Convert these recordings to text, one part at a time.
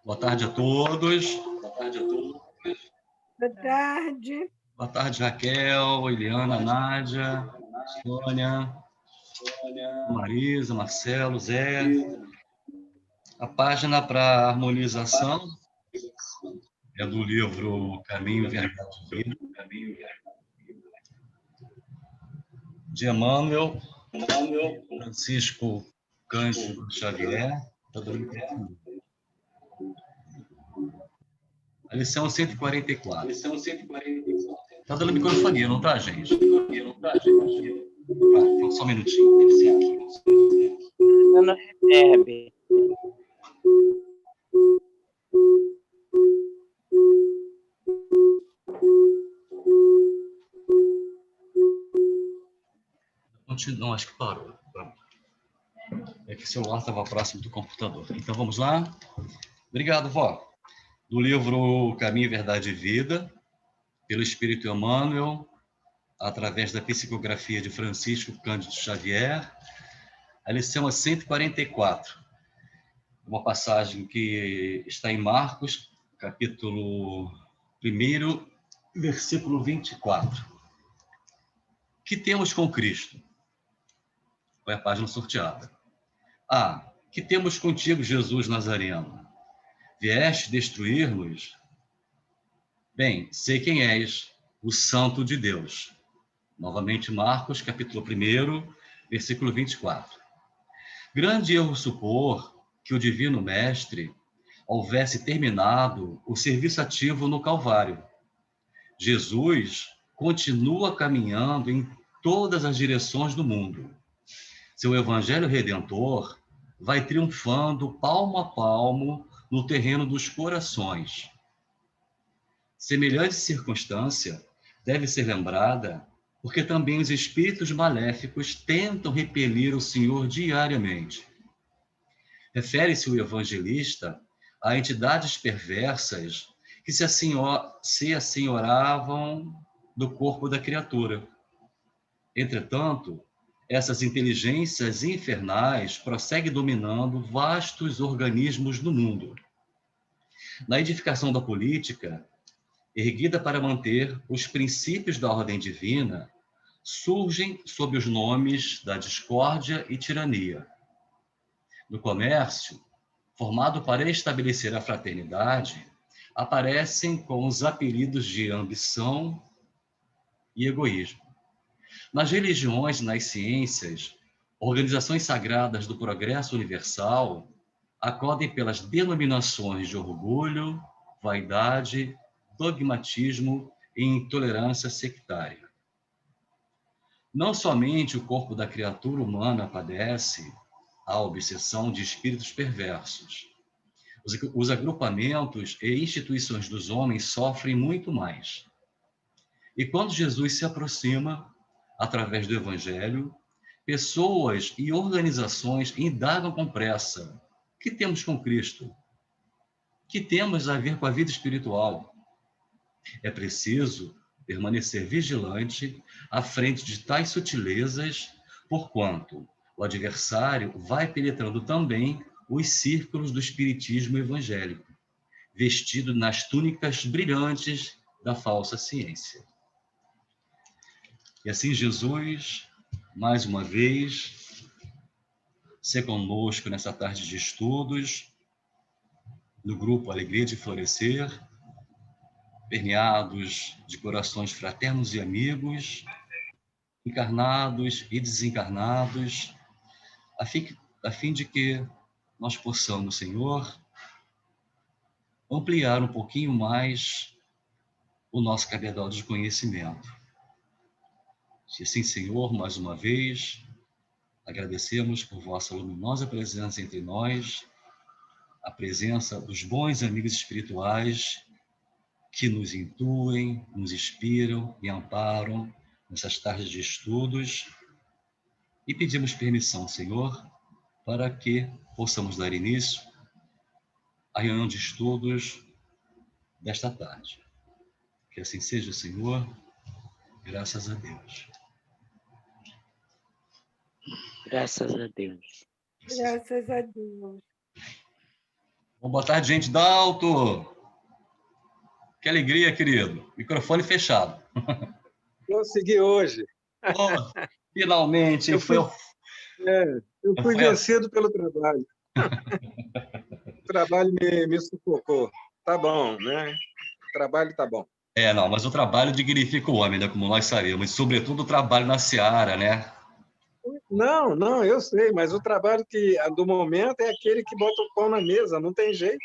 Boa tarde a todos. Boa tarde a todos. Boa tarde. Boa tarde, Raquel, Eliana, Nádia, Sônia, Marisa, Marcelo, Zé. A página para harmonização é do livro Caminho, Verdade e Vida, de Emmanuel Francisco Cândido Xavier. A lição 144. Está dando microfonia, não tá, gente? Só um minutinho. Não recebe. Não, acho que parou. É que o celular estava próximo do computador. Então, vamos lá. Obrigado, vó. Do livro Caminho, Verdade e Vida, pelo Espírito Emmanuel, através da psicografia de Francisco Cândido Xavier, a lição é 144. Uma passagem que está em Marcos, capítulo 1, versículo 24. Que temos com Cristo? Foi a página sorteada. Que temos contigo, Jesus Nazareno? Vieste destruir-nos? Bem, sei quem és, o Santo de Deus. Novamente, Marcos, capítulo 1, versículo 24. Grande erro supor que o Divino Mestre houvesse terminado o serviço ativo no Calvário. Jesus continua caminhando em todas as direções do mundo. Seu Evangelho Redentor vai triunfando palmo a palmo no terreno dos corações. Semelhante circunstância deve ser lembrada porque também os espíritos maléficos tentam repelir o Senhor diariamente. Refere-se o evangelista a entidades perversas que se assenhoravam do corpo da criatura. Entretanto, essas inteligências infernais prosseguem dominando vastos organismos do mundo. Na edificação da política, erguida para manter os princípios da ordem divina, surgem sob os nomes da discórdia e tirania. No comércio, formado para estabelecer a fraternidade, aparecem com os apelidos de ambição e egoísmo. Nas religiões e nas ciências, organizações sagradas do progresso universal acodem pelas denominações de orgulho, vaidade, dogmatismo e intolerância sectária. Não somente o corpo da criatura humana padece a obsessão de espíritos perversos. Os agrupamentos e instituições dos homens sofrem muito mais. E quando Jesus se aproxima, através do Evangelho, pessoas e organizações indagam com pressa: que temos com Cristo? Que temos a ver com a vida espiritual? É preciso permanecer vigilante à frente de tais sutilezas, porquanto o adversário vai penetrando também os círculos do espiritismo evangélico, vestido nas túnicas brilhantes da falsa ciência. E assim Jesus, mais uma vez, ser conosco nessa tarde de estudos, no grupo Alegria de Florescer, permeados de corações fraternos e amigos, encarnados e desencarnados, a fim de que nós possamos, Senhor, ampliar um pouquinho mais o nosso cabedal de conhecimento. E assim, Senhor, mais uma vez, agradecemos por vossa luminosa presença entre nós, a presença dos bons amigos espirituais que nos intuem, nos inspiram e amparam nessas tardes de estudos. E pedimos permissão, Senhor, para que possamos dar início à reunião de estudos desta tarde. Que assim seja, Senhor, graças a Deus. Graças a Deus. Graças a Deus. Bom, boa tarde, gente. Dalto! Que alegria, querido. Microfone fechado. Consegui hoje. Oh, finalmente. Eu fui, eu fui Foi a- vencido pelo trabalho. O trabalho me sufocou. Tá bom, né? O trabalho tá bom. Não, mas o trabalho dignifica o homem, né? Como nós sabemos. Sobretudo o trabalho na seara, né? Não, eu sei, mas o trabalho do momento é aquele que bota o pão na mesa, não tem jeito.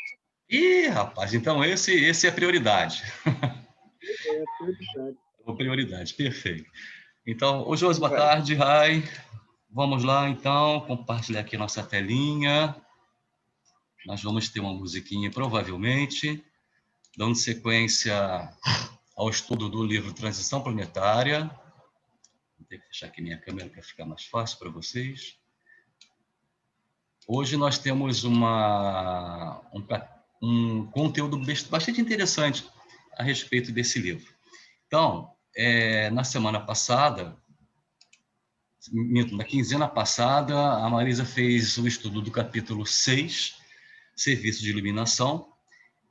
Ih, rapaz, então esse é a prioridade. É prioridade. A prioridade, perfeito. Então, ô Josi, boa Vai. tarde, Rai. Vamos lá, então, compartilhar aqui nossa telinha. Nós vamos ter uma musiquinha, provavelmente, dando sequência ao estudo do livro Transição Planetária. Vou ter que fechar aqui minha câmera para ficar mais fácil para vocês. Hoje nós temos um conteúdo bastante interessante a respeito desse livro. Então, na semana passada, na quinzena passada, a Marisa fez o estudo do capítulo 6, Serviço de Iluminação,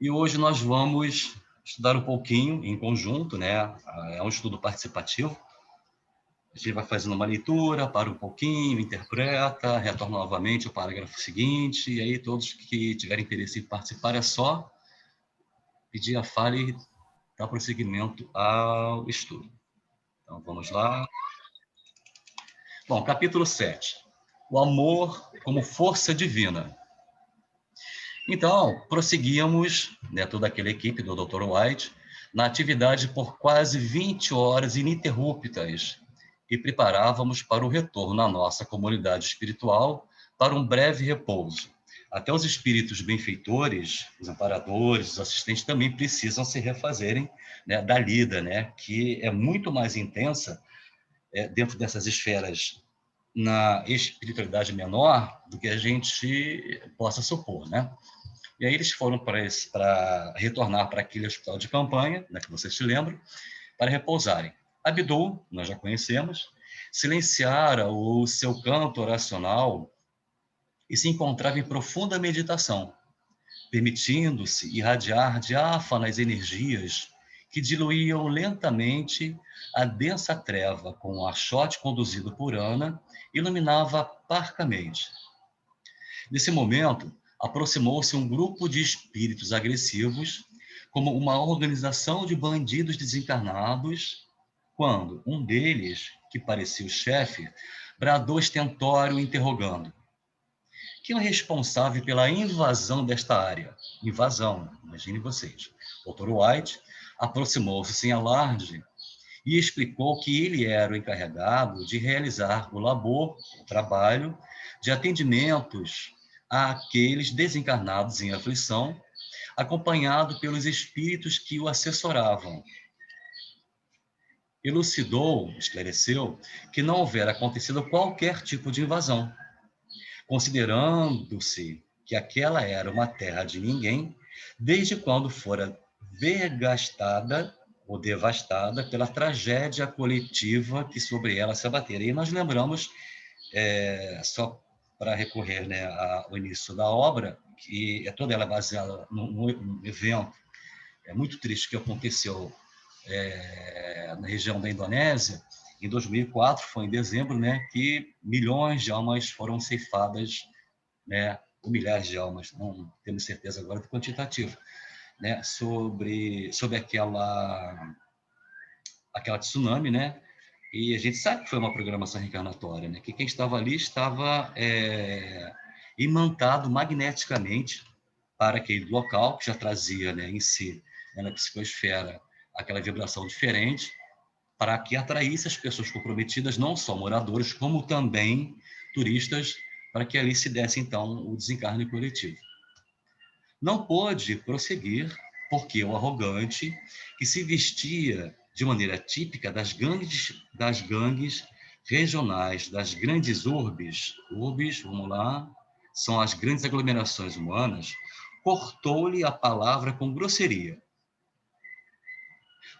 e hoje nós vamos estudar um pouquinho em conjunto, né? É um estudo participativo. A gente vai fazendo uma leitura, para um pouquinho, interpreta, retorna novamente ao parágrafo seguinte, e aí todos que tiverem interesse em participar é só pedir a fala e dar prosseguimento ao estudo. Então, vamos lá. Bom, capítulo 7. O amor como força divina. Então, prosseguíamos, né, toda aquela equipe do Dr. White, na atividade por quase 20 horas ininterruptas e preparávamos para o retorno à nossa comunidade espiritual para um breve repouso. Até os espíritos benfeitores, os amparadores, os assistentes também precisam se refazerem, né, da lida, né, que é muito mais intensa dentro dessas esferas na espiritualidade menor do que a gente possa supor, né? E aí eles foram para retornar para aquele hospital de campanha, né, que vocês se lembram, para repousarem. Abdul, nós já conhecemos, silenciara o seu canto oracional e se encontrava em profunda meditação, permitindo-se irradiar diáfanas energias que diluíam lentamente a densa treva com o archote conduzido por Ana, iluminava parcamente. Nesse momento, aproximou-se um grupo de espíritos agressivos, como uma organização de bandidos desencarnados, quando um deles, que parecia o chefe, bradou estentório interrogando: quem é responsável pela invasão desta área? Invasão, imagine vocês. Dr. White aproximou-se sem alarde e explicou que ele era o encarregado de realizar o labor, o trabalho de atendimentos àqueles desencarnados em aflição, acompanhado pelos espíritos que o assessoravam. Elucidou, esclareceu, que não houvera acontecido qualquer tipo de invasão, considerando-se que aquela era uma terra de ninguém, desde quando fora vergastada ou devastada pela tragédia coletiva que sobre ela se abatera. E nós lembramos, só para recorrer, né, ao início da obra, que toda ela baseada num evento muito triste que aconteceu na região da Indonésia, em 2004, foi em dezembro, né, que milhões de almas foram ceifadas, né, ou milhares de almas, não temos certeza agora do quantitativo, né, sobre aquela tsunami, né, e a gente sabe que foi uma programação reencarnatória, né, que quem estava ali estava imantado magneticamente para aquele local, que já trazia, né, em si, né, na psicosfera, aquela vibração diferente, para que atraísse as pessoas comprometidas, não só moradores, como também turistas, para que ali se desse, então, o desencarne coletivo. Não pôde prosseguir, porque o arrogante, que se vestia de maneira típica das gangues regionais, das grandes urbes, vamos lá, são as grandes aglomerações humanas, cortou-lhe a palavra com grosseria.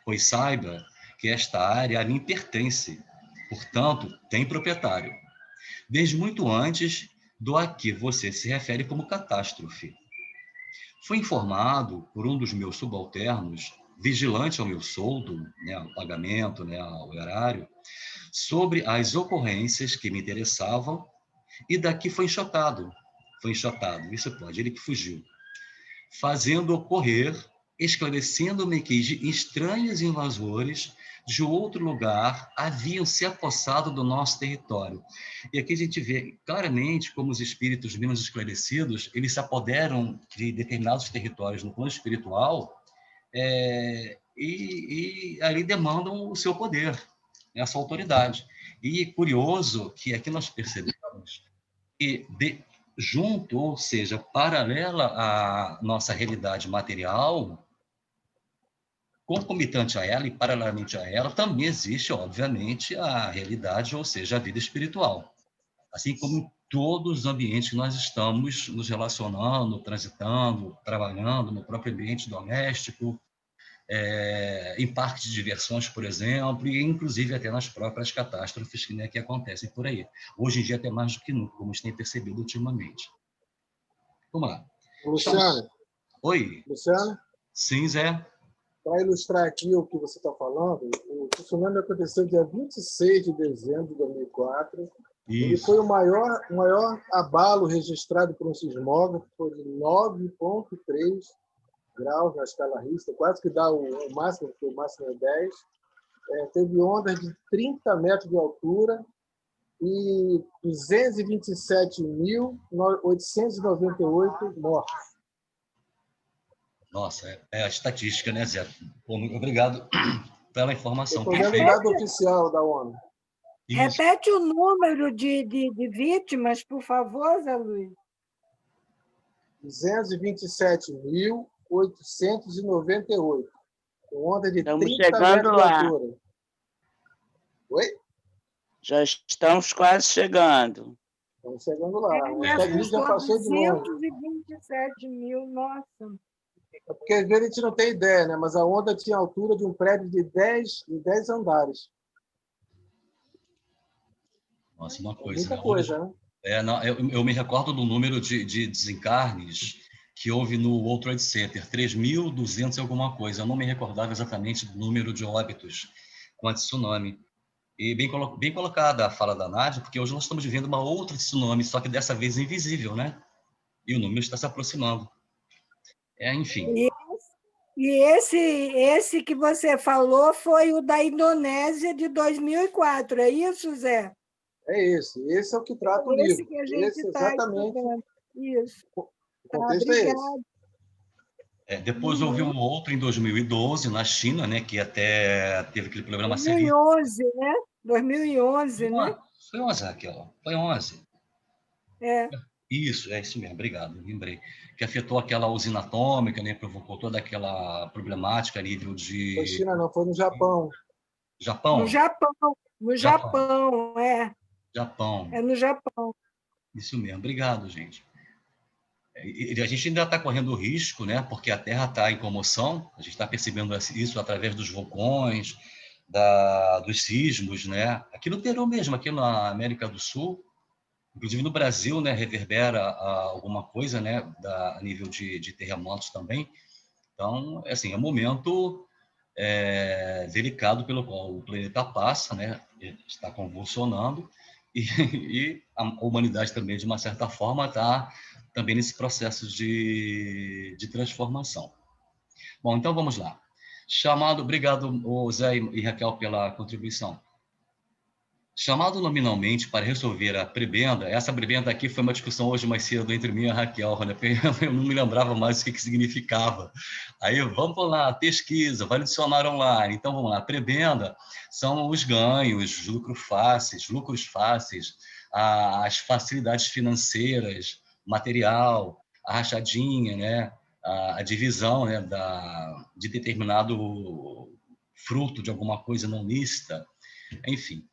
Pois saiba que esta área a mim pertence, portanto, tem proprietário, desde muito antes do a que você se refere como catástrofe. Fui informado por um dos meus subalternos, vigilante ao meu soldo, né, ao pagamento, né, ao erário, sobre as ocorrências que me interessavam, e daqui foi enxotado. Foi enxotado, isso pode, ele que fugiu. Fazendo ocorrer, esclarecendo-me que estranhos invasores de outro lugar haviam se apossado do nosso território. E aqui a gente vê claramente como os espíritos menos esclarecidos, eles se apoderam de determinados territórios no plano espiritual, e ali demandam o seu poder, a sua autoridade. E curioso que aqui nós percebemos que junto, ou seja, paralela à nossa realidade material, concomitante a ela e paralelamente a ela, também existe, obviamente, a realidade, ou seja, a vida espiritual. Assim como em todos os ambientes que nós estamos nos relacionando, transitando, trabalhando, no próprio ambiente doméstico, em parques de diversões, por exemplo, e inclusive até nas próprias catástrofes que, né, que acontecem por aí. Hoje em dia, até mais do que nunca, como a gente tem percebido ultimamente. Vamos lá. Luciano, Oi. Luciano, Sim, Zé. para ilustrar aqui o que você está falando, o tsunami aconteceu dia 26 de dezembro de 2004. Ele Isso. foi o maior abalo registrado por um sismógrafo, foi de 9,3 graus na escala Richter, quase que dá o máximo, porque o máximo é 10. Teve ondas de 30 metros de altura e 227.898 mortos. Nossa, é a estatística, né, Zé? Pô, muito obrigado pela informação. Estou vendo o dado oficial da ONU. Isso. Repete o número de vítimas, por favor, Zé Luiz. 227.898. Com onda de Estamos 30 chegando metros de lá. altura. Oi? Já estamos quase chegando. Estamos chegando lá. O Me Estados Unidos já assustou, passou de longe. 227 mil, nossa. É porque às vezes a gente não tem ideia, né? Mas a onda tinha a altura de um prédio de 10 andares. Nossa, uma coisa. Muita coisa, né? Não, eu me recordo do número de desencarnes que houve no World Trade Center, 3.200 e alguma coisa. Eu não me recordava exatamente do número de óbitos com a tsunami. E bem colocada a fala da Nádia, porque hoje nós estamos vivendo uma outra tsunami, só que dessa vez invisível, né? E o número está se aproximando. Enfim. E esse que você falou foi o da Indonésia de 2004, é isso, Zé? É esse. Esse é o que trata o livro. Esse que a gente está estudando. Isso. O contexto é esse. Depois houve um outro em 2012, na China, né, que até teve aquele problema 2011, né? 2011, né? Foi 11, Raquel. Foi 11. Isso, é isso mesmo, obrigado, lembrei. Que afetou aquela usina atômica, né, provocou toda aquela problemática a nível de... Foi China, não, foi no Japão. Japão? No Japão, é. Japão. É no Japão. Isso mesmo, obrigado, gente. E a gente ainda está correndo risco, né, porque a Terra está em comoção, a gente está percebendo isso através dos vulcões, dos sismos, né? Aqui no Peru mesmo, aqui na América do Sul, inclusive no Brasil, né, reverbera alguma coisa, né, a nível de terremotos também. Então, assim, é um momento delicado pelo qual o planeta passa, né, está convulsionando, e a humanidade também, de uma certa forma, está também nesse processo de transformação. Bom, então vamos lá. Obrigado, Zé e Raquel, pela contribuição. Chamado nominalmente para resolver a prebenda, essa prebenda aqui foi uma discussão hoje mais cedo entre mim e a Raquel, né? Eu não me lembrava mais o que significava. Aí, vamos lá, pesquisa, vai no dicionário online. Então, vamos lá, prebenda são os ganhos, lucros fáceis, as facilidades financeiras, material, a rachadinha, né? A divisão, né? De determinado fruto de alguma coisa não lícita, enfim.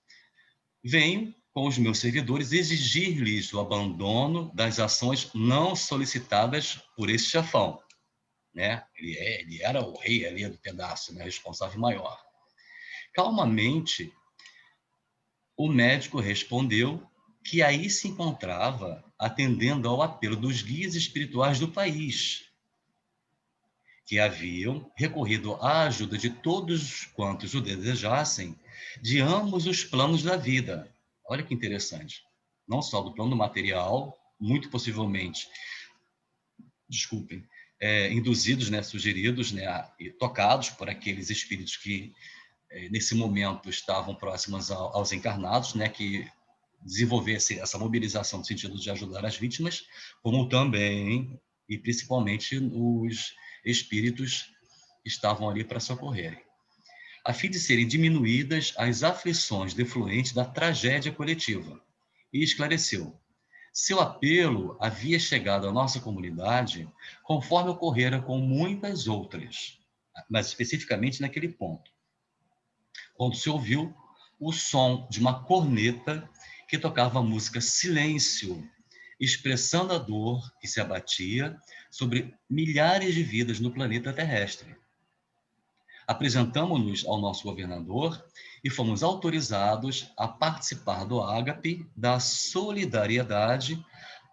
Venho, com os meus servidores, exigir-lhes o abandono das ações não solicitadas por esse chefão, né? Ele era o rei ali do pedaço, né? Responsável maior. Calmamente, o médico respondeu que aí se encontrava atendendo ao apelo dos guias espirituais do país. que haviam recorrido à ajuda de todos quantos o desejassem, de ambos os planos da vida. Olha que interessante. Não só do plano material, muito possivelmente, desculpem, induzidos, né, sugeridos, né, e tocados por aqueles espíritos que, nesse momento, estavam próximos aos encarnados, né, que desenvolvesse essa mobilização no sentido de ajudar as vítimas, como também, e principalmente, os espíritos que estavam ali para socorrerem, a fim de serem diminuídas as aflições defluentes da tragédia coletiva. E esclareceu: seu apelo havia chegado à nossa comunidade conforme ocorrera com muitas outras, mas especificamente naquele ponto, quando se ouviu o som de uma corneta que tocava a música Silêncio, expressando a dor que se abatia sobre milhares de vidas no planeta terrestre. Apresentamo-nos ao nosso governador e fomos autorizados a participar do ágape da solidariedade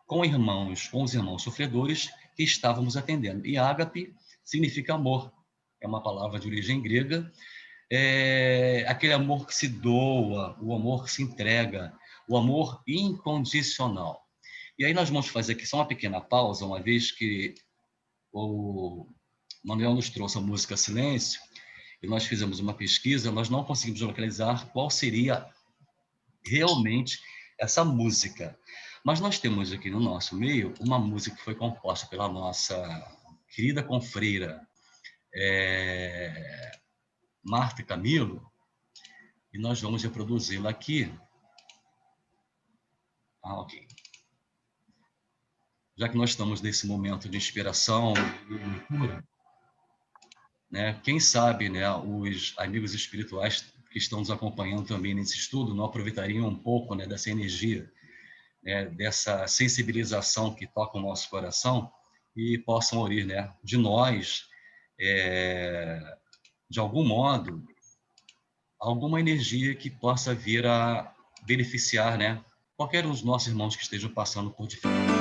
com os irmãos sofredores que estávamos atendendo. E ágape significa amor, é uma palavra de origem grega, aquele amor que se doa, o amor que se entrega, o amor incondicional. E aí nós vamos fazer aqui só uma pequena pausa, uma vez que o Manuel nos trouxe a música Silêncio, e nós fizemos uma pesquisa, nós não conseguimos localizar qual seria realmente essa música. Mas nós temos aqui no nosso meio uma música que foi composta pela nossa querida confreira Marta Camilo, e nós vamos reproduzi-la aqui. Ok. Já que nós estamos nesse momento de inspiração e leitura, né, quem sabe, né, os amigos espirituais que estão nos acompanhando também nesse estudo não aproveitariam um pouco, né, dessa energia, né, dessa sensibilização que toca o nosso coração e possam ouvir, né, de nós, de algum modo, alguma energia que possa vir a beneficiar, né, qualquer um dos nossos irmãos que estejam passando por dificuldades.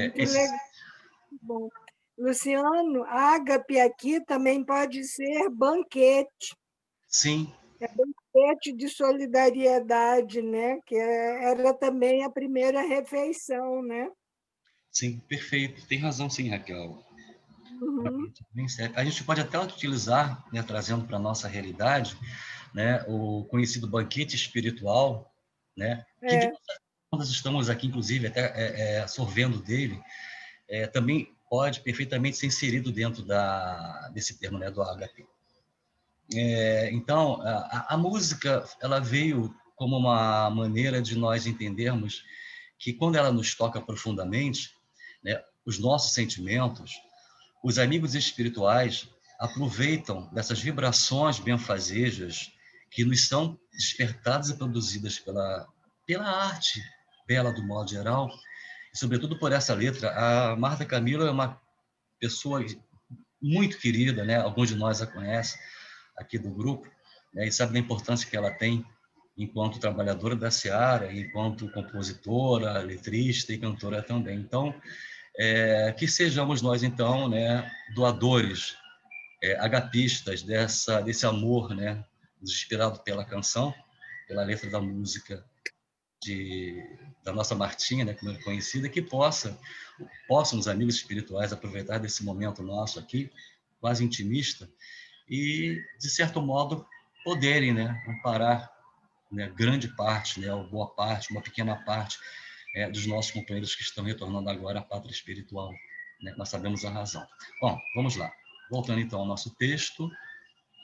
Muito Esses, legal. Bom. Luciano, ágape aqui também pode ser banquete. sim, É banquete de solidariedade, né? Que era também a primeira refeição, né? sim, perfeito. Tem razão, sim, Raquel. Uhum. Bem certo. A gente pode até utilizar, né, trazendo para a nossa realidade, né, o conhecido banquete espiritual, né, que É, nós estamos aqui, inclusive, até sorvendo dele, também pode perfeitamente ser inserido dentro desse termo, né, do ágape. Então, a música, ela veio como uma maneira de nós entendermos que quando ela nos toca profundamente, né, os nossos sentimentos, os amigos espirituais aproveitam dessas vibrações benfazejas que nos são despertadas e produzidas pela arte bela do modo geral, e sobretudo por essa letra. A Marta Camila é uma pessoa muito querida, né? Alguns de nós a conhecem aqui do grupo, né? E sabe da importância que ela tem enquanto trabalhadora da seara, enquanto compositora, letrista e cantora também. Então, que sejamos nós, então, né, doadores, agapistas desse amor, né, inspirado pela canção, pela letra da música da nossa Martinha, né, como é conhecida, que possam os amigos espirituais aproveitar desse momento nosso aqui, quase intimista, e, de certo modo, poderem, né, amparar, né, grande parte, né, ou boa parte, uma pequena parte dos nossos companheiros que estão retornando agora à pátria espiritual, né? Nós sabemos a razão. Bom, vamos lá. Voltando então ao nosso texto.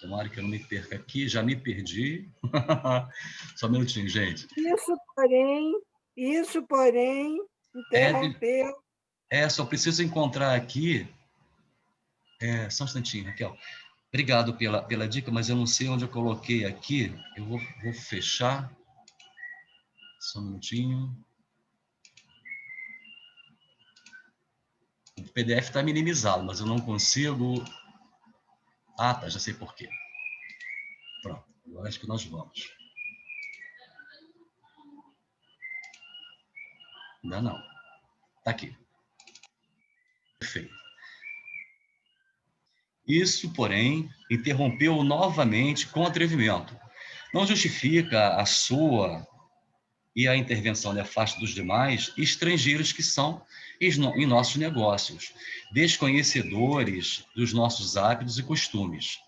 Tomara que eu não me perca aqui. Já me perdi. Só um minutinho, gente. isso, porém, É, de- interrompeu. só preciso encontrar aqui. Só um instantinho, Raquel. Obrigado pela dica, mas eu não sei onde eu coloquei aqui. Eu vou fechar. Só um minutinho. O PDF está minimizado, mas eu não consigo. Ah, tá, já sei por quê. Pronto, agora acho que nós vamos. Ainda não. Está aqui. Perfeito. Isso, porém, interrompeu novamente com atrevimento. Não justifica a sua e a intervenção nefasta dos demais estrangeiros que são em nossos negócios, desconhecedores dos nossos hábitos e costumes.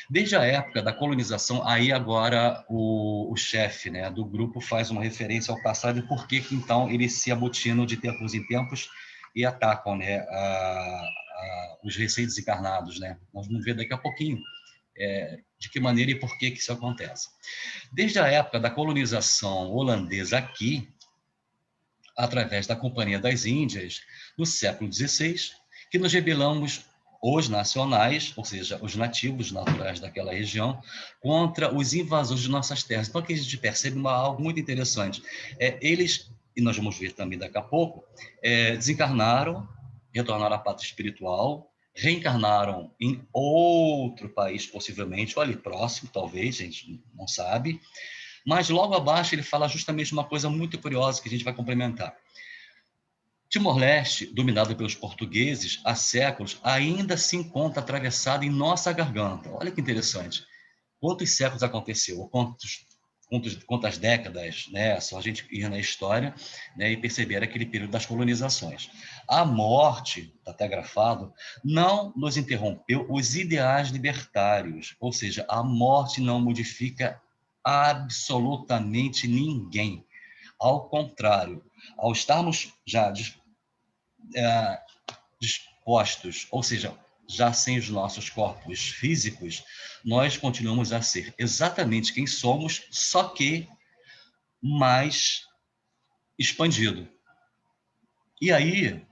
Desde a época da colonização, aí agora o chefe, né, do grupo faz uma referência ao passado e por que então eles se amotinam de tempos em tempos e atacam, né, os recém-desencarnados, né? Nós vamos ver daqui a pouquinho de que maneira e por que isso acontece. Desde a época da colonização holandesa aqui, através da Companhia das Índias, no século XVI, que nos rebelamos os nacionais, ou seja, os nativos naturais daquela região, contra os invasores de nossas terras. Então, aqui a gente percebe algo muito interessante. Eles, e nós vamos ver também daqui a pouco, desencarnaram, retornaram à pátria espiritual, reencarnaram em outro país, possivelmente, ou ali próximo, talvez, a gente não sabe, mas logo abaixo ele fala justamente uma coisa muito curiosa que a gente vai complementar. Timor-Leste, dominado pelos portugueses há séculos, ainda se encontra atravessado em nossa garganta. Olha que interessante. Quantos séculos aconteceu? Quantas décadas, né? Só a gente ir na história, né, e perceber aquele período das colonizações. A morte, está até grafado, não nos interrompeu os ideais libertários, ou seja, a morte não modifica absolutamente ninguém. Ao contrário, ao estarmos já dispostos, ou seja, já sem os nossos corpos físicos, nós continuamos a ser exatamente quem somos, só que mais expandido. E aí,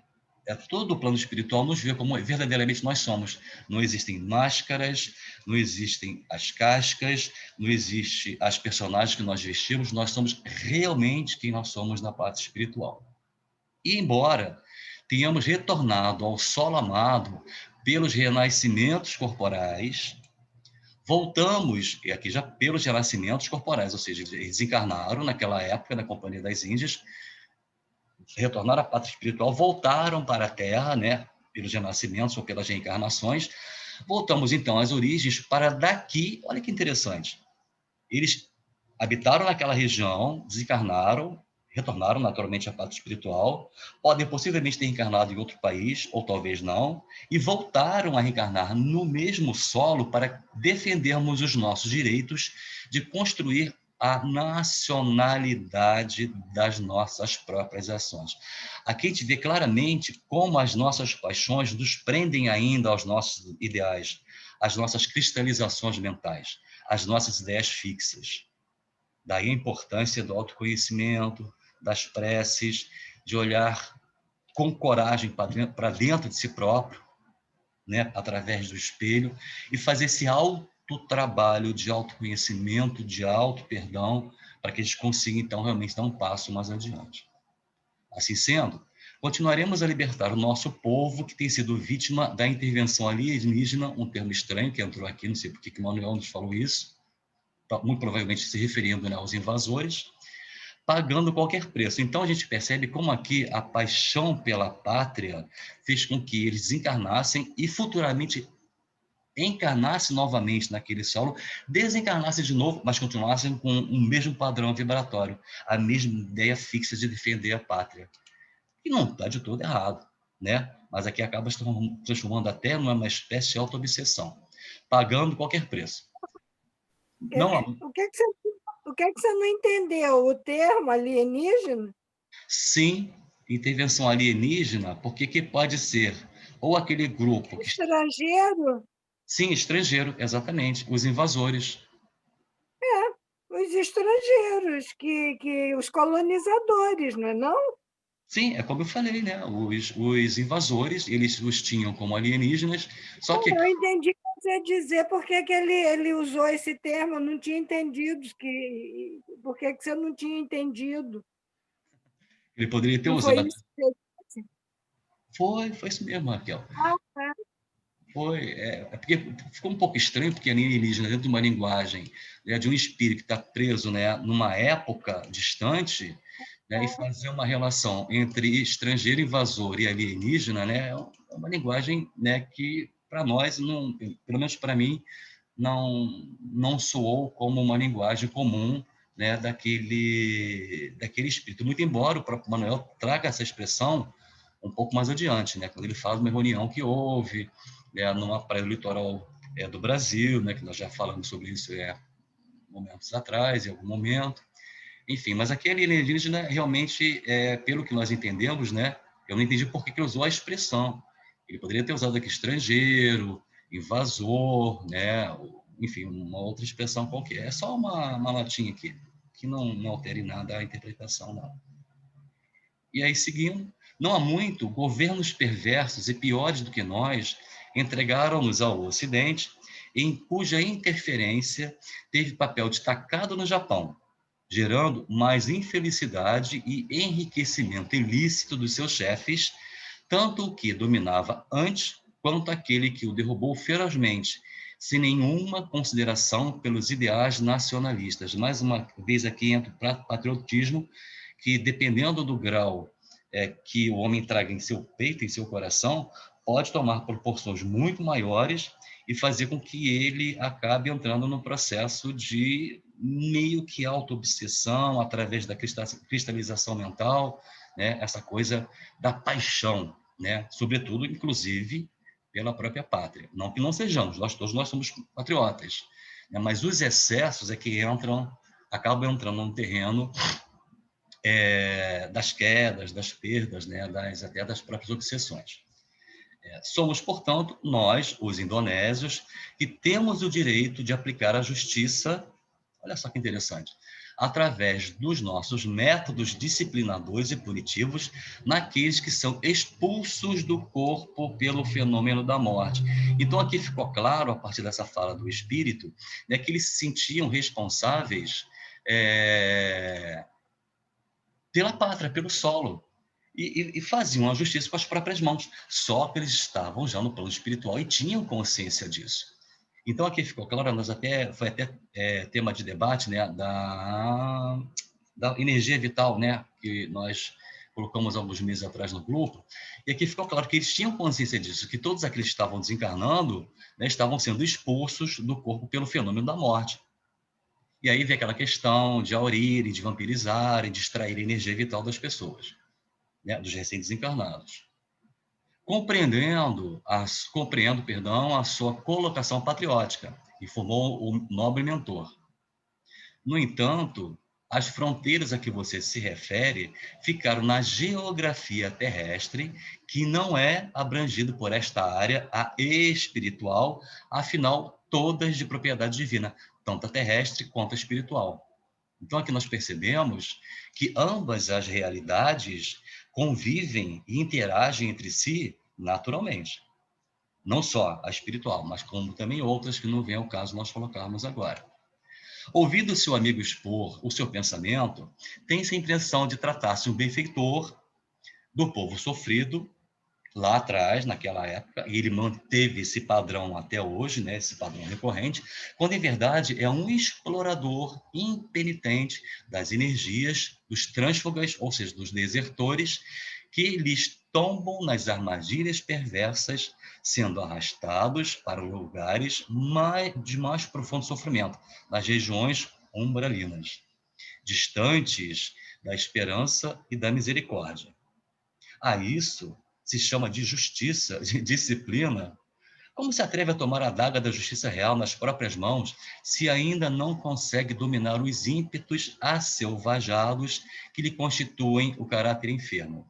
todo o plano espiritual nos vê como verdadeiramente nós somos. Não existem máscaras, não existem as cascas, não existem as personagens que nós vestimos, nós somos realmente quem nós somos na parte espiritual. E embora tenhamos retornado ao solo amado pelos renascimentos corporais, voltamos, e aqui já pelos renascimentos corporais, ou seja, eles desencarnaram naquela época na Companhia das Índias, retornaram à pátria espiritual, voltaram para a Terra, né, pelos renascimentos ou pelas reencarnações. Voltamos, então, às origens para daqui, olha que interessante, eles habitaram naquela região, desencarnaram, retornaram naturalmente à pátria espiritual, podem possivelmente ter reencarnado em outro país, ou talvez não, e voltaram a reencarnar no mesmo solo para defendermos os nossos direitos de construir a nacionalidade das nossas próprias ações. Aqui a gente vê claramente como as nossas paixões nos prendem ainda aos nossos ideais, às nossas cristalizações mentais, às nossas ideias fixas. Daí a importância do autoconhecimento, das preces, de olhar com coragem para dentro de si próprio, né, através do espelho, e fazer esse autotrabalho de autoconhecimento, de auto-perdão, para que a gente consiga, então, realmente dar um passo mais adiante. Assim sendo, continuaremos a libertar o nosso povo que tem sido vítima da intervenção alienígena, um termo estranho que entrou aqui, não sei por que Manuel nos falou isso, muito provavelmente se referindo, né, aos invasores, pagando qualquer preço. Então, a gente percebe como aqui a paixão pela pátria fez com que eles desencarnassem e futuramente encarnassem novamente naquele solo, desencarnassem de novo, mas continuassem com o mesmo padrão vibratório, a mesma ideia fixa de defender a pátria. E não está de todo errado, né? Mas aqui acaba se transformando até numa espécie de auto-obsessão, pagando qualquer preço. Não, O que que você não entendeu? O termo alienígena? sim, intervenção alienígena, porque que pode ser ou aquele grupo que... Estrangeiro? Sim, estrangeiro, exatamente, os invasores. Os estrangeiros, os colonizadores, não é não? Sim, é como eu falei, né? Os invasores, eles os tinham como alienígenas, só que Eu entendi o que você dizer, porque que ele usou esse termo, eu não tinha entendido, por que você não tinha entendido? ele poderia ter Não foi usado... isso que você disse? Foi isso mesmo, Raquel. Ah, tá. Foi, porque ficou um pouco estranho, porque alienígena, dentro de uma linguagem, né, de um espírito que está preso, né, numa época distante, né, e fazer uma relação entre estrangeiro invasor e alienígena, né, é uma linguagem, né, que, para nós, não, pelo menos para mim, não soou como uma linguagem comum, né, daquele espírito. Muito embora o próprio Manuel traga essa expressão um pouco mais adiante, né, quando ele fala de uma reunião que houve, né, numa praia do litoral do Brasil, né, que nós já falamos sobre isso momentos atrás, em algum momento. Enfim, mas aquele alienígena realmente, pelo que nós entendemos, né, eu não entendi por que ele usou a expressão. Ele poderia ter usado aqui estrangeiro, invasor, né, enfim, uma outra expressão qualquer. É só uma latinha aqui, que não altere em nada a interpretação, não. E aí, seguindo, não há muito, governos perversos e piores do que nós entregaram-nos ao Ocidente, em cuja interferência teve papel destacado no Japão, gerando mais infelicidade e enriquecimento ilícito dos seus chefes, tanto o que dominava antes quanto aquele que o derrubou ferozmente, sem nenhuma consideração pelos ideais nacionalistas. Mais uma vez aqui entra o patriotismo, que dependendo do grau que o homem traga em seu peito, em seu coração, pode tomar proporções muito maiores e fazer com que ele acabe entrando no processo de meio que auto-obsessão através da cristalização mental, né? Essa coisa da paixão, né? Sobretudo, inclusive, pela própria pátria. Não que não sejamos, todos nós somos patriotas, né? Mas os excessos é que acabam entrando no terreno das quedas, das perdas, né? Até das próprias obsessões. Somos, portanto, nós, os indonésios, que temos o direito de aplicar a justiça, olha só que interessante, através dos nossos métodos disciplinadores e punitivos naqueles que são expulsos do corpo pelo fenômeno da morte. Então, aqui ficou claro, a partir dessa fala do espírito, né, que eles se sentiam responsáveis pela pátria, pelo solo, e faziam a justiça com as próprias mãos. Só que eles estavam já no plano espiritual e tinham consciência disso. Então, aqui ficou claro, foi até tema de debate, né, da energia vital, né, que nós colocamos alguns meses atrás no grupo, e aqui ficou claro que eles tinham consciência disso, que todos aqueles que estavam desencarnando, né, estavam sendo expulsos do corpo pelo fenômeno da morte. E aí vem aquela questão de aurirem, de vampirizarem, de extrair a energia vital das pessoas, né, dos recém-desencarnados. Compreendo, a sua colocação patriótica, informou o nobre mentor. No entanto, as fronteiras a que você se refere ficaram na geografia terrestre, que não é abrangido por esta área, a espiritual, afinal, todas de propriedade divina, tanto a terrestre quanto a espiritual. Então, aqui nós percebemos que ambas as realidades convivem e interagem entre si naturalmente. Não só a espiritual, mas como também outras que não vem ao caso nós colocarmos agora. Ouvindo seu amigo expor o seu pensamento, tem-se a impressão de tratar-se um benfeitor do povo sofrido, lá atrás, naquela época, e ele manteve esse padrão até hoje, né, esse padrão recorrente, quando, em verdade, é um explorador impenitente das energias dos trânsfugas, ou seja, dos desertores, que lhes tombam nas armadilhas perversas, sendo arrastados para lugares de mais profundo sofrimento, nas regiões umbralinas, distantes da esperança e da misericórdia. A isso se chama de justiça, de disciplina. Como se atreve a tomar a adaga da justiça real nas próprias mãos, se ainda não consegue dominar os ímpetos acelvajados que lhe constituem o caráter enfermo?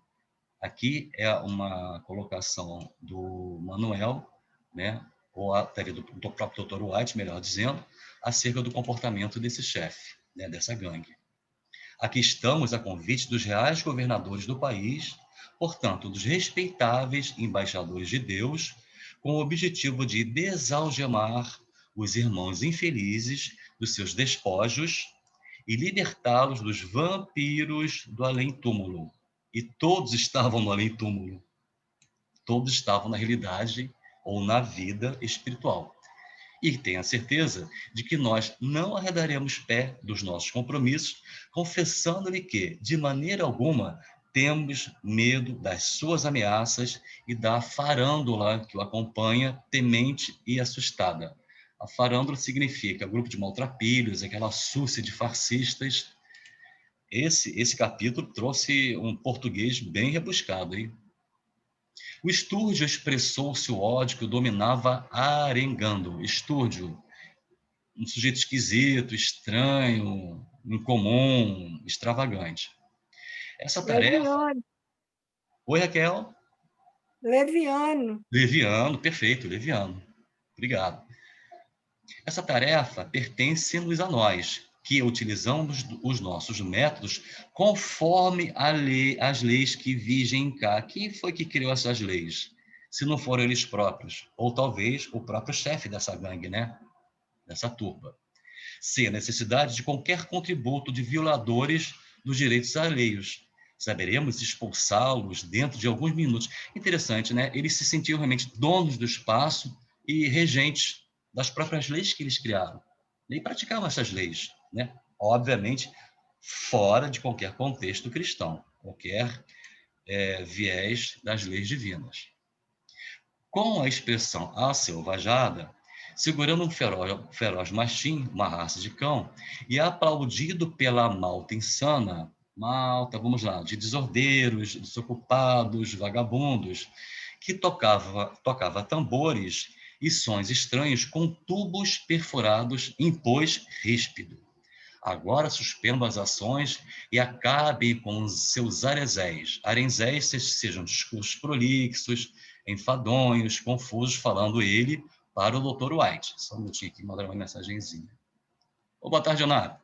Aqui é uma colocação do Manuel, né, ou até do próprio Dr. White, melhor dizendo, acerca do comportamento desse chefe, né, dessa gangue. Aqui estamos a convite dos reais governadores do país, portanto, dos respeitáveis embaixadores de Deus, com o objetivo de desalgemar os irmãos infelizes dos seus despojos e libertá-los dos vampiros do além-túmulo. E todos estavam no além-túmulo. Todos estavam na realidade ou na vida espiritual. E tenha certeza de que nós não arredaremos pé dos nossos compromissos, confessando-lhe que, de maneira alguma, temos medo das suas ameaças e da farândula que o acompanha, temente e assustada. A farândula significa grupo de maltrapilhos, aquela súcia de fascistas. Esse capítulo trouxe um português bem rebuscado, hein? O Estúrdio expressou seu ódio que o dominava arengando. Estúrdio, um sujeito esquisito, estranho, incomum, extravagante. Essa tarefa... Leviano. Oi, Raquel? Leviano. Leviano, perfeito, Leviano. Obrigado. Essa tarefa pertence-nos a nós, que utilizamos os nossos métodos conforme as leis que vigem cá. Quem foi que criou essas leis? Se não foram eles próprios, ou talvez o próprio chefe dessa gangue, né? Dessa turba. Sem a necessidade de qualquer contributo de violadores dos direitos alheios. Saberemos expulsá-los dentro de alguns minutos. Interessante, né? Eles se sentiam realmente donos do espaço e regentes das próprias leis que eles criaram. E praticavam essas leis, né? Obviamente, fora de qualquer contexto cristão, qualquer viés das leis divinas. Com a expressão acelvajada, segurando um feroz mastim, uma raça de cão, e aplaudido pela malta insana, malta, vamos lá, de desordeiros, desocupados, vagabundos, que tocava tambores e sons estranhos com tubos perfurados, impôs ríspido. Agora suspendam as ações e acabem com os seus arenzéis. Arenzéis sejam discursos prolixos, enfadonhos, confusos, falando ele para o Dr. White. Só um minutinho aqui, mandar uma mensagenzinha. Boa tarde, Leonardo.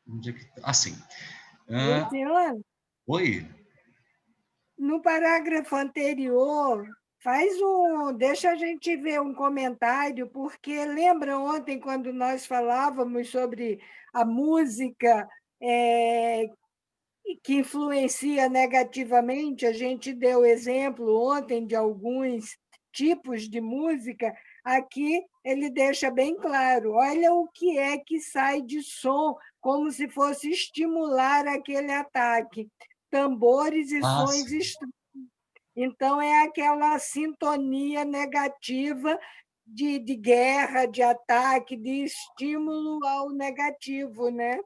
Onde é que tá? Sim. Luciano, Oi. no parágrafo anterior, deixa a gente ver um comentário, porque lembra ontem quando nós falávamos sobre a música que influencia negativamente, a gente deu exemplo ontem de alguns tipos de música. Aqui ele deixa bem claro, olha o que é que sai de som como se fosse estimular aquele ataque. Tambores e sons sim. estranhos. Então, é aquela sintonia negativa de guerra, de ataque, de estímulo ao negativo, né?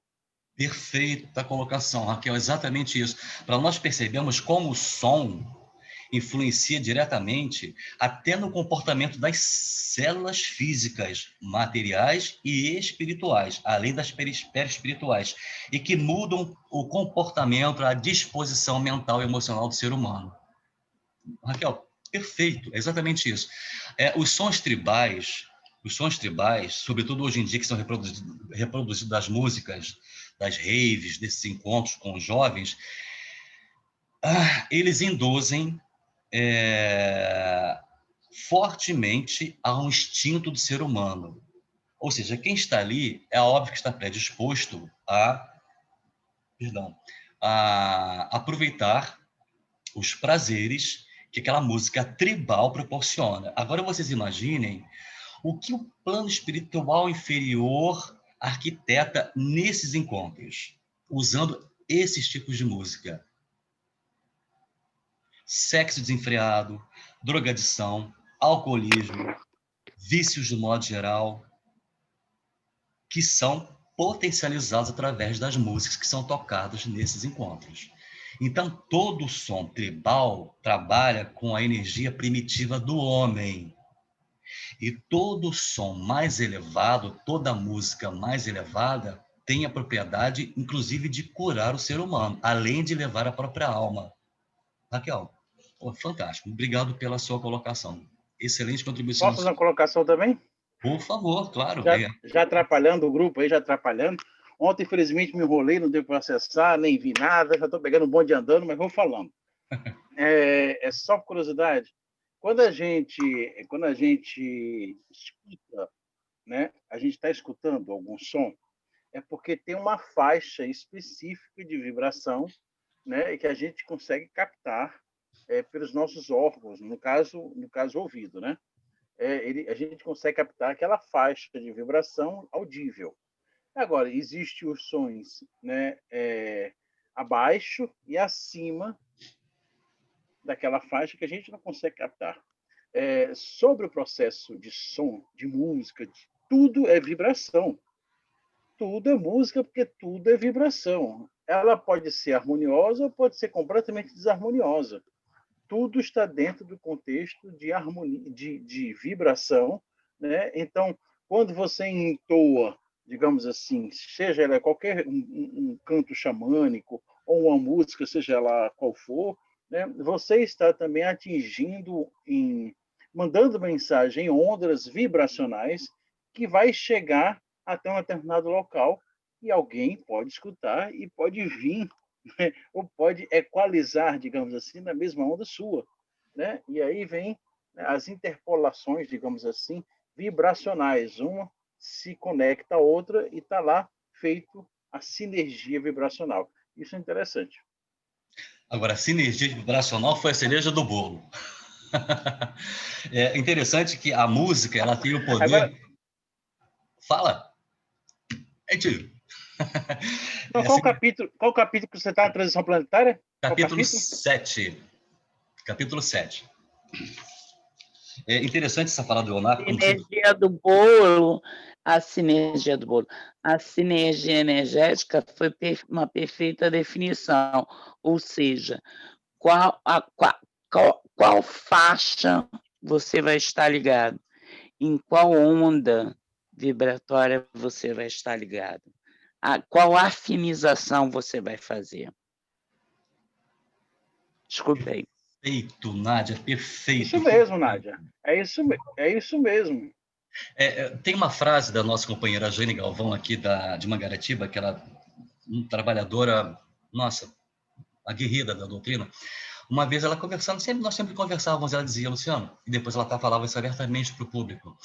Perfeita colocação, Raquel, exatamente isso. Para nós percebermos como o som influencia diretamente até no comportamento das células físicas, materiais e espirituais, além das perispirituais, e que mudam o comportamento, a disposição mental e emocional do ser humano. Raquel, perfeito, é exatamente isso. Os sons tribais, sobretudo hoje em dia que são reproduzidos das músicas, das raves, desses encontros com os jovens, eles induzem fortemente a um instinto do ser humano. Ou seja, quem está ali é óbvio que está predisposto a aproveitar os prazeres que aquela música tribal proporciona. Agora vocês imaginem o que o plano espiritual inferior arquiteta nesses encontros, usando esses tipos de música. Sexo desenfreado, drogadição, alcoolismo, vícios de modo geral, que são potencializados através das músicas que são tocadas nesses encontros. Então, todo o som tribal trabalha com a energia primitiva do homem. E todo som mais elevado, toda música mais elevada, tem a propriedade, inclusive, de curar o ser humano, além de levar a própria alma. Raquel, fantástico. Obrigado pela sua colocação. Excelente contribuição. Posso fazer uma colocação também? Por favor, claro. Já atrapalhando o grupo aí, já atrapalhando. Ontem, infelizmente, me enrolei, não deu para acessar, nem vi nada, já estou pegando um bonde andando, mas vou falando. É só por curiosidade. Quando a gente escuta, né, a gente está escutando algum som, é porque tem uma faixa específica de vibração, né, que a gente consegue captar pelos nossos órgãos, no caso ouvido, né? A gente consegue captar aquela faixa de vibração audível. Agora, existem os sons, né, abaixo e acima daquela faixa que a gente não consegue captar. Sobre o processo de som, de música, tudo é vibração. Tudo é música porque tudo é vibração. Ela pode ser harmoniosa ou pode ser completamente desarmoniosa. Tudo está dentro do contexto de harmonia, de vibração, né? Então, quando você entoa, digamos assim, seja ela qualquer um canto xamânico ou uma música, seja lá qual for, né? Você está também atingindo, mandando mensagem em ondas vibracionais que vai chegar até um determinado local e alguém pode escutar e pode vir, né? Ou pode equalizar, digamos assim, na mesma onda sua, né? E aí vem as interpolações, digamos assim, vibracionais. Uma se conecta à outra e está lá feito a sinergia vibracional. Isso é interessante. Agora, a sinergia vibracional foi a cereja do bolo. É interessante que a música ela tem o poder... Agora... Fala! Tio. Então, qual o capítulo que você está na transição planetária? Capítulo 7. Capítulo 7. É interessante essa fala do Leonardo. A sinergia do bolo. A sinergia energética foi uma perfeita definição, ou seja, qual faixa você vai estar ligado, em qual onda vibratória você vai estar ligado, qual afinização você vai fazer. Desculpei. Perfeito, Nádia, perfeito. Isso mesmo, Nádia. É isso mesmo. Tem uma frase da nossa companheira Jane Galvão, aqui de Mangaratiba, que ela é uma trabalhadora, nossa, aguerrida da doutrina. Uma vez ela conversando, nós sempre conversávamos, ela dizia, Luciano, e depois ela falava isso abertamente para o público.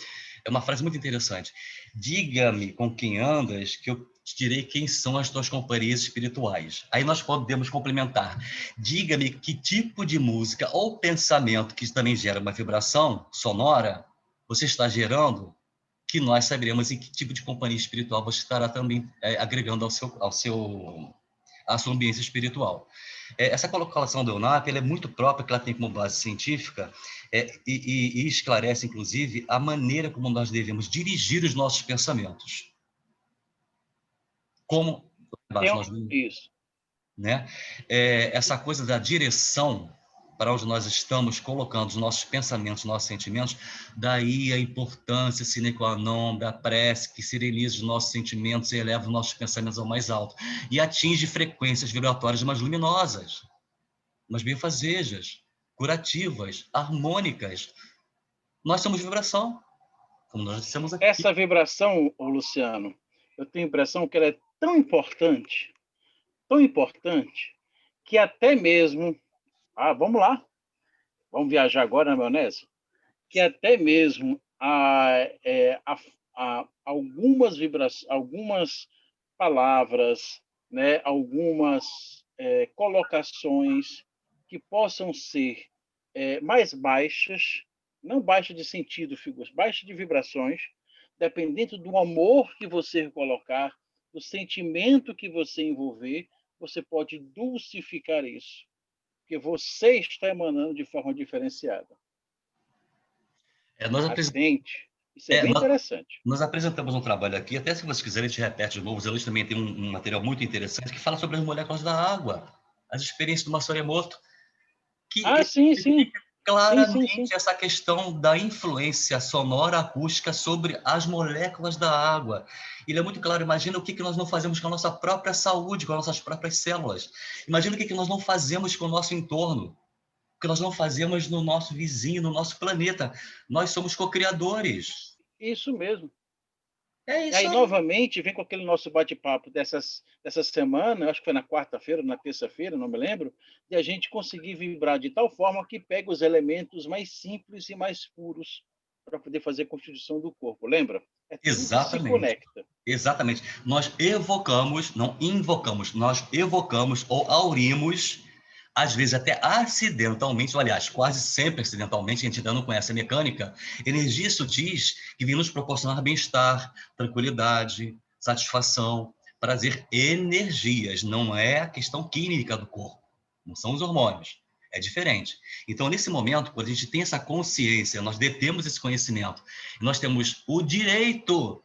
É uma frase muito interessante. Diga-me com quem andas, que eu te direi quem são as tuas companhias espirituais. Aí nós podemos complementar. Diga-me que tipo de música ou pensamento, que também gera uma vibração sonora, você está gerando, que nós saberemos em que tipo de companhia espiritual você estará também agregando à sua ambiência espiritual. Essa colocação do EUNAP ela é muito própria, que ela tem como base científica, e esclarece, inclusive, a maneira como nós devemos dirigir os nossos pensamentos. Como... Isso. Né? Essa coisa da direção para onde nós estamos colocando os nossos pensamentos, nossos sentimentos, daí a importância sine qua non da prece, que sereniza os nossos sentimentos e eleva os nossos pensamentos ao mais alto, e atinge frequências vibratórias mais luminosas, mais benfazejas, curativas, harmônicas. Nós somos vibração, como nós dissemos aqui. Essa vibração, Luciano, eu tenho a impressão que ela é tão importante, que até mesmo... vamos lá. Vamos viajar agora na maionese? Que até mesmo algumas vibrações, algumas palavras, né, algumas colocações que possam ser mais baixas, não baixas de sentido, baixas de vibrações, dependendo do amor que você colocar, do sentimento que você envolver, você pode dulcificar isso. Porque você está emanando de forma diferenciada. Atente. Isso é bem interessante. Nós apresentamos um trabalho aqui, até se vocês quiserem, a gente repete de novo. Os alunos também tem um material muito interessante que fala sobre as moléculas da água, as experiências do Masaru Emoto. Sim. Claramente sim. Essa questão da influência sonora acústica sobre as moléculas da água. Ele é muito claro. Imagina o que nós não fazemos com a nossa própria saúde, com as nossas próprias células. Imagina o que nós não fazemos com o nosso entorno, o que nós não fazemos no nosso vizinho, no nosso planeta. Nós somos co-criadores. Isso mesmo. É isso aí, novamente, vem com aquele nosso bate-papo dessa semana, acho que foi na quarta-feira, na terça-feira, não me lembro, de a gente conseguir vibrar de tal forma que pega os elementos mais simples e mais puros para poder fazer a constituição do corpo. Lembra? Exatamente. Se conecta. Exatamente. Nós evocamos, não invocamos, nós evocamos ou aurimos, às vezes até acidentalmente, ou, aliás, quase sempre acidentalmente, a gente ainda não conhece a mecânica, energias sutis que vêm nos proporcionar bem-estar, tranquilidade, satisfação, prazer, energias, não é a questão química do corpo, não são os hormônios, é diferente. Então, nesse momento, quando a gente tem essa consciência, nós detemos esse conhecimento, nós temos o direito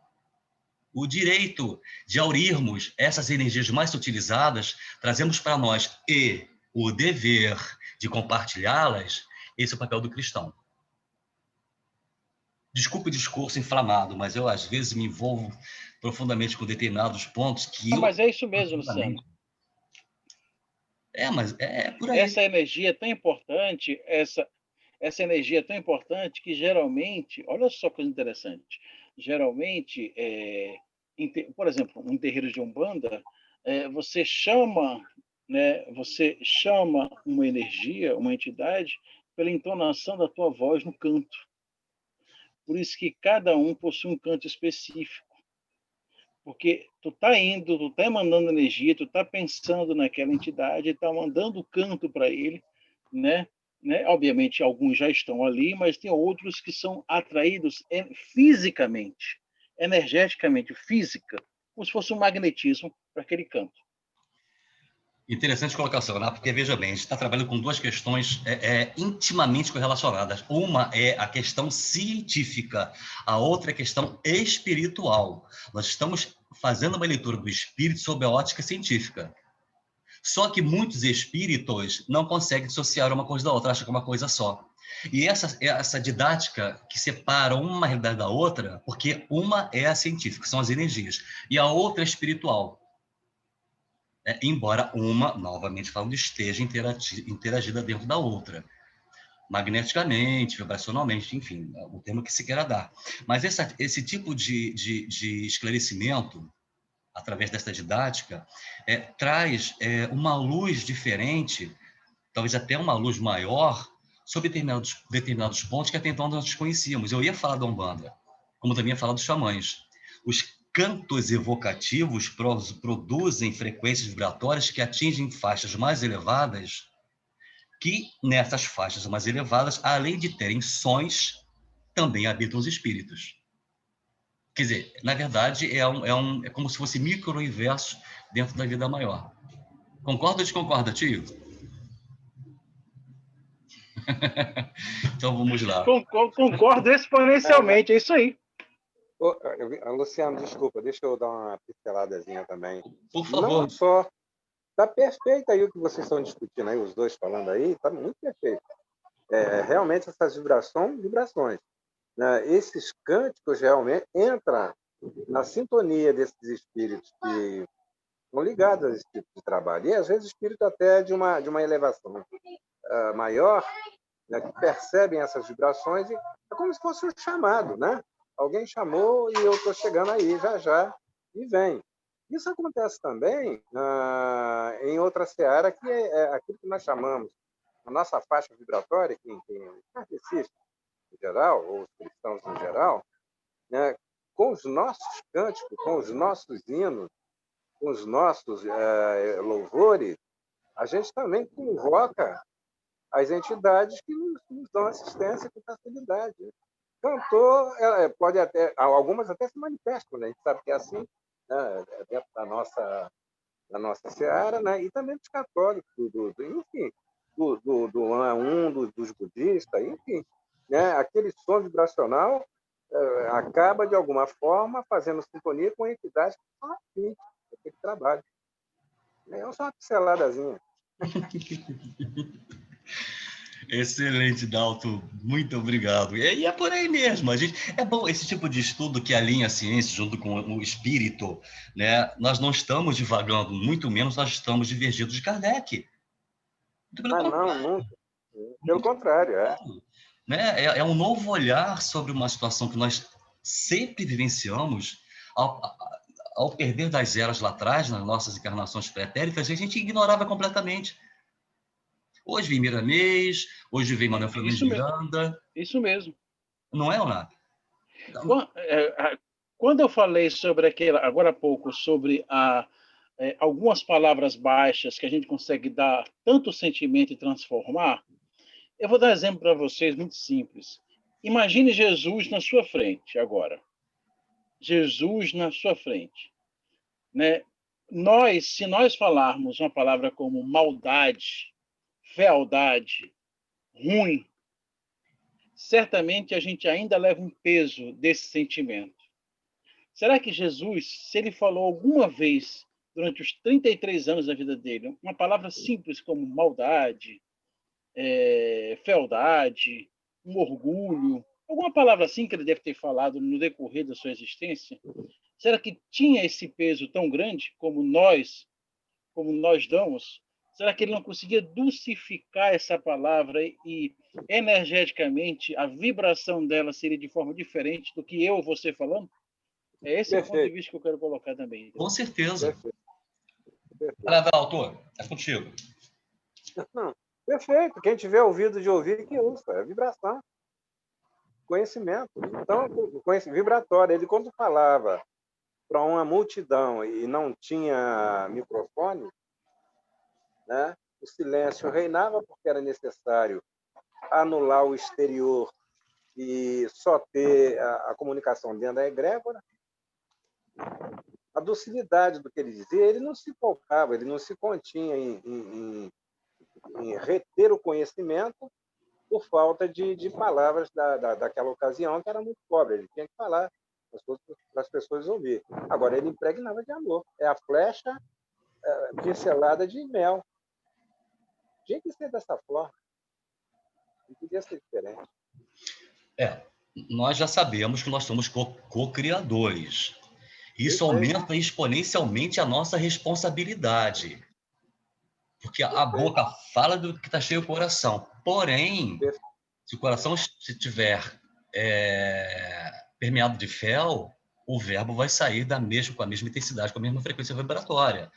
de aurirmos essas energias mais sutilizadas, trazemos para nós e o dever de compartilhá-las, esse é o papel do cristão. Desculpe o discurso inflamado, mas eu, às vezes, me envolvo profundamente com determinados pontos que... Mas é isso mesmo, Luciano. Mas é por aí. Essa energia é tão importante, essa energia é tão importante que, geralmente, olha só que coisa interessante, geralmente, por exemplo, um terreiro de Umbanda, você chama uma energia, uma entidade, pela entonação da tua voz no canto. Por isso que cada um possui um canto específico. Porque tu tá indo, tu tá emanando energia, tu tá pensando naquela entidade, tá mandando o canto para ele, né? Obviamente, alguns já estão ali, mas tem outros que são atraídos fisicamente, energeticamente, física, como se fosse um magnetismo para aquele canto. Interessante colocação, né? Porque, veja bem, a gente está trabalhando com duas questões intimamente correlacionadas. Uma é a questão científica, a outra é a questão espiritual. Nós estamos fazendo uma leitura do espírito sob a ótica científica. Só que muitos espíritos não conseguem dissociar uma coisa da outra, acham que é uma coisa só. E essa didática que separa uma realidade da outra, porque uma é a científica, são as energias, e a outra é espiritual. Embora uma, novamente falando, esteja interagida dentro da outra, magneticamente, vibracionalmente, enfim, o termo que se queira dar. Mas esse tipo de esclarecimento, através dessa didática, traz uma luz diferente, talvez até uma luz maior, sobre determinados pontos que até então nós desconhecíamos. Eu ia falar da Umbanda, como também ia falar dos xamãs. Os cantos evocativos produzem frequências vibratórias que atingem faixas mais elevadas, que nessas faixas mais elevadas, além de terem sons, também habitam os espíritos. Quer dizer, na verdade, é como se fosse micro-universo dentro da vida maior. Concorda ou desconcorda, tio? Então, vamos lá. Concordo exponencialmente, é isso aí. Luciano, desculpa, deixa eu dar uma pinceladazinha também. Por favor. Não só... Está perfeito aí o que vocês estão discutindo aí, os dois falando aí, está muito perfeito. Realmente essas vibrações. Né? Esses cânticos realmente entram na sintonia desses espíritos que estão ligados a esse tipo de trabalho. E às vezes espírito até de uma elevação maior, né, que percebem essas vibrações, e é como se fosse um chamado, né? Alguém chamou e eu estou chegando aí já e vem. Isso acontece também em outra seara, que é aquilo que nós chamamos, a nossa faixa vibratória, que kardecistas em geral, ou os cristãos em geral, né, com os nossos cânticos, com os nossos hinos, com os nossos louvores, a gente também convoca as entidades que nos dão assistência com facilidade. Cantor, pode até, algumas até se manifestam, né? A gente sabe que é assim, né? Dentro da nossa seara, né? E também dos católicos, enfim, dos budistas, enfim, né? Aquele som vibracional acaba, de alguma forma, fazendo sintonia com entidades que são afins daquele trabalho. É só uma pinceladazinha. Excelente, Dalton. Muito obrigado. E é por aí mesmo. É bom esse tipo de estudo que alinha a ciência junto com o espírito, né? Nós não estamos divagando, muito menos nós estamos divergindo de Kardec. Não, nunca. Pelo contrário, Né? É um novo olhar sobre uma situação que nós sempre vivenciamos ao perder das eras lá atrás, nas nossas encarnações pretéritas, a gente ignorava completamente. Hoje vem Miramês, hoje vem Manuel Fernandes de Miranda. Isso mesmo. Não é, Leonardo? Quando eu falei sobre agora há pouco, sobre algumas palavras baixas que a gente consegue dar tanto sentimento e transformar, eu vou dar um exemplo para vocês muito simples. Imagine Jesus na sua frente agora. Jesus na sua frente. Né? Se nós falarmos uma palavra como maldade, fealdade, ruim, certamente a gente ainda leva um peso desse sentimento. Será que Jesus, se ele falou alguma vez, durante os 33 anos da vida dele, uma palavra simples como maldade, fealdade, um orgulho, alguma palavra assim que ele deve ter falado no decorrer da sua existência, será que tinha esse peso tão grande como nós damos? Será que ele não conseguia dulcificar essa palavra e, energeticamente, a vibração dela seria de forma diferente do que eu ou você falando? É esse o ponto de vista que eu quero colocar também. Com certeza. Perfeito. Autor, é contigo. Não, perfeito. Quem tiver ouvido de ouvir, que ouça. É vibração. Conhecimento. Então, vibratório. Ele, quando falava para uma multidão e não tinha microfone, né, o silêncio reinava porque era necessário anular o exterior e só ter a comunicação dentro da egrégora. A docilidade do que ele dizia, ele não se focava, ele não se continha em reter o conhecimento por falta de palavras daquela ocasião, que era muito pobre. Ele tinha que falar para as pessoas ouvirem. Agora, ele impregnava de amor. É a flecha pincelada de mel. Tinha que ser dessa forma. Não podia ser diferente. Nós já sabemos que nós somos co-criadores. Isso aumenta exponencialmente a nossa responsabilidade. Porque a boca fala do que está cheio o coração. Porém, se o coração estiver permeado de fel, o verbo vai sair com a mesma intensidade, com a mesma frequência vibratória.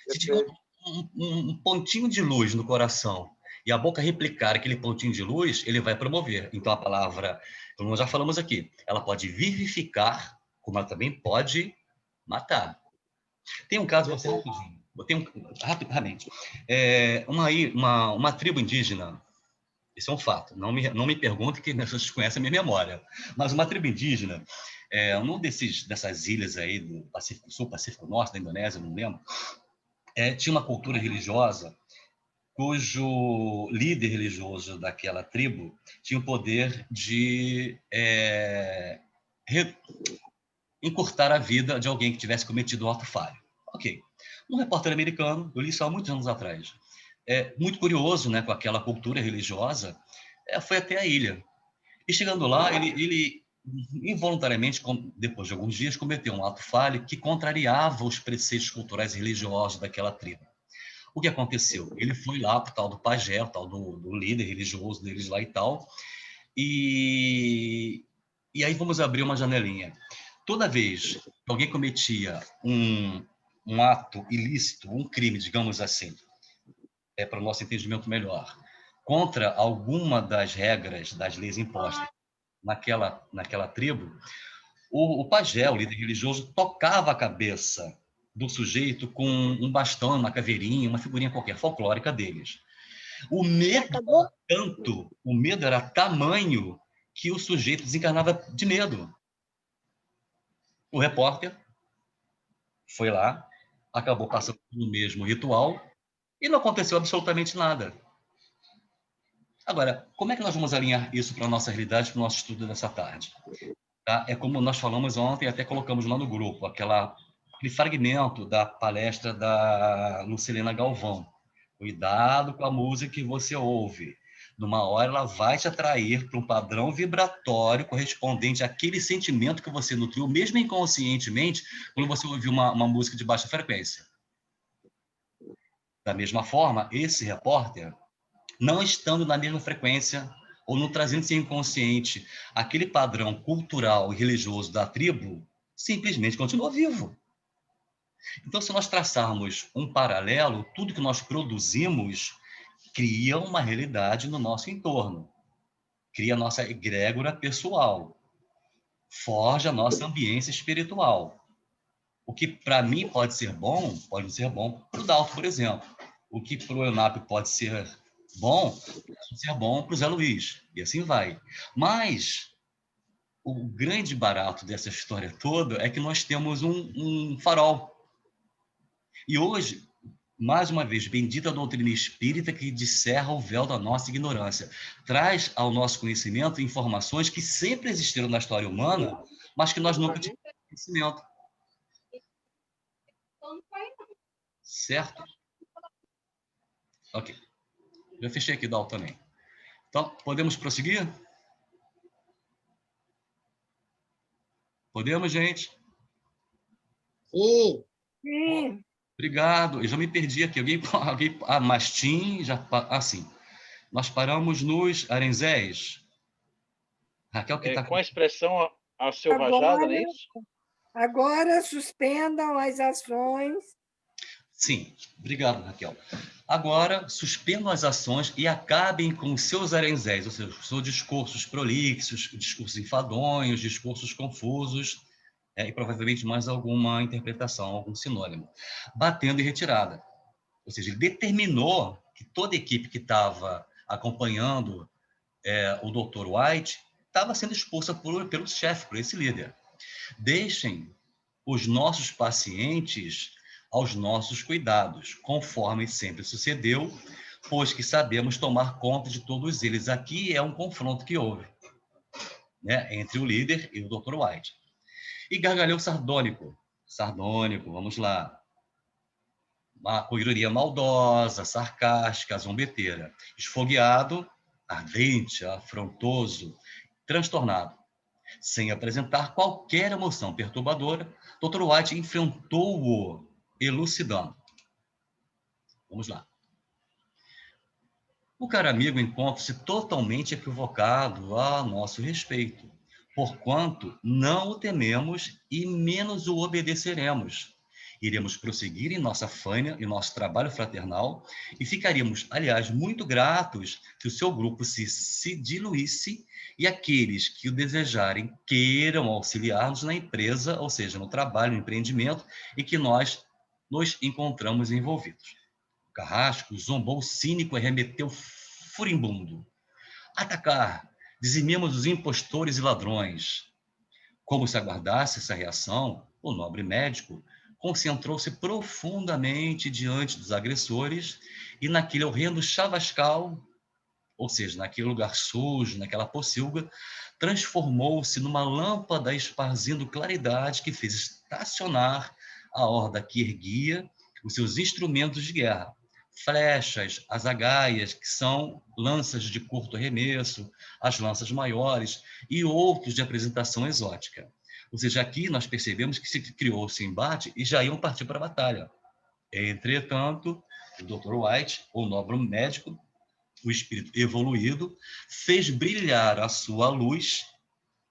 Se tiver um pontinho de luz no coração e a boca replicar aquele pontinho de luz, ele vai promover. Então, a palavra, como nós já falamos aqui, ela pode vivificar, como ela também pode matar. Tem um caso, você rapidamente. Uma tribo indígena, isso é um fato, não me pergunte que vocês conhecem a minha memória, mas uma tribo indígena num dessas ilhas aí do Pacífico Sul, Pacífico Norte, da Indonésia, não lembro, tinha uma cultura religiosa cujo líder religioso daquela tribo tinha o poder de encurtar a vida de alguém que tivesse cometido um ato falho. Ok. Um repórter americano, eu li isso há muitos anos atrás, muito curioso, né, com aquela cultura religiosa, foi até a ilha. E chegando lá, ele involuntariamente, depois de alguns dias, cometeu um ato falho que contrariava os preceitos culturais e religiosos daquela tribo. O que aconteceu? Ele foi lá para o tal do pajé, o tal do líder religioso deles lá e tal, e aí vamos abrir uma janelinha. Toda vez que alguém cometia um ato ilícito, um crime, digamos assim, para o nosso entendimento melhor, contra alguma das regras, das leis impostas naquela tribo, o pajé, o líder religioso, tocava a cabeça do sujeito com um bastão, uma caveirinha, uma figurinha qualquer, folclórica deles. O medo era tamanho que o sujeito desencarnava de medo. O repórter foi lá, acabou passando pelo mesmo ritual e não aconteceu absolutamente nada. Agora, como é que nós vamos alinhar isso para a nossa realidade, para o nosso estudo dessa tarde? Tá? É como nós falamos ontem, até colocamos lá no grupo, aquele fragmento da palestra da Lucilena Galvão. Cuidado com a música que você ouve. Numa hora, ela vai te atrair para um padrão vibratório correspondente àquele sentimento que você nutriu, mesmo inconscientemente, quando você ouviu uma música de baixa frequência. Da mesma forma, esse repórter, não estando na mesma frequência ou não trazendo seu inconsciente aquele padrão cultural e religioso da tribo, simplesmente continua vivo. Então, se nós traçarmos um paralelo, tudo que nós produzimos cria uma realidade no nosso entorno, cria a nossa egrégora pessoal, forja a nossa ambiência espiritual. O que para mim pode ser bom para o Dalton, por exemplo. O que para o Eunápio pode ser bom para o Zé Luiz, e assim vai. Mas o grande barato dessa história toda é que nós temos um farol. E hoje, mais uma vez, bendita a doutrina espírita que descerra o véu da nossa ignorância. Traz ao nosso conhecimento informações que sempre existiram na história humana, mas que nós nunca tivemos conhecimento. Certo? Ok. Já fechei aqui, Dal, também. Então, podemos prosseguir? Podemos, gente? Sim. Sim. Obrigado. Eu já me perdi aqui. Alguém Mastim, já... Assim. Nós paramos nos Arenzés. Raquel, que está... Com a expressão ao seu rajada, não é isso? Agora suspendam as ações. Sim, obrigado, Raquel. Agora, suspendam as ações e acabem com os seus arenzéis, ou seja, os seus discursos prolixos, discursos enfadonhos, discursos confusos, e provavelmente mais alguma interpretação, algum sinônimo. Batendo em retirada. Ou seja, ele determinou que toda a equipe que estava acompanhando o Dr. White estava sendo expulsa pelo chefe, por esse líder. Deixem os nossos pacientes aos nossos cuidados, conforme sempre sucedeu, pois que sabemos tomar conta de todos eles. Aqui é um confronto que houve, né, entre o líder e o Dr. White. E gargalhou sardônico, vamos lá. Uma ironia maldosa, sarcástica, zombeteira. Esfogueado, ardente, afrontoso, transtornado. Sem apresentar qualquer emoção perturbadora, Dr. White enfrentou-o, elucidando. Vamos lá. O caro amigo encontra-se totalmente equivocado a nosso respeito, porquanto não o tememos e menos o obedeceremos. Iremos prosseguir em nossa faina e nosso trabalho fraternal e ficaríamos, aliás, muito gratos se o seu grupo se diluísse e aqueles que o desejarem queiram auxiliar-nos na empresa, ou seja, no trabalho, no empreendimento, e que nós nos encontramos envolvidos. O carrasco zombou cínico e remeteu furibundo. Atacar, dizimemos os impostores e ladrões. Como se aguardasse essa reação, o nobre médico concentrou-se profundamente diante dos agressores e naquele horrendo chavascal, ou seja, naquele lugar sujo, naquela pocilga, transformou-se numa lâmpada esparzindo claridade que fez estacionar a horda que erguia os seus instrumentos de guerra. Flechas, as agaias, que são lanças de curto arremesso, as lanças maiores e outros de apresentação exótica. Ou seja, aqui nós percebemos que se criou esse embate e já iam partir para a batalha. Entretanto, o Dr. White, o nobre médico, o espírito evoluído, fez brilhar a sua luz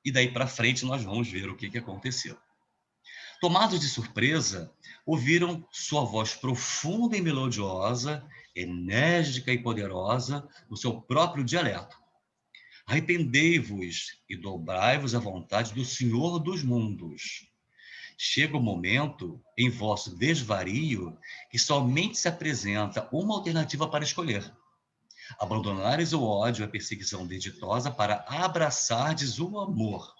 e daí para frente nós vamos ver o que aconteceu. Tomados de surpresa, ouviram sua voz profunda e melodiosa, enérgica e poderosa, no seu próprio dialeto. Arrependei-vos e dobrai-vos à vontade do Senhor dos mundos. Chega o momento, em vosso desvario, que somente se apresenta uma alternativa para escolher. Abandonares o ódio e a perseguição deditosa para abraçardes o amor.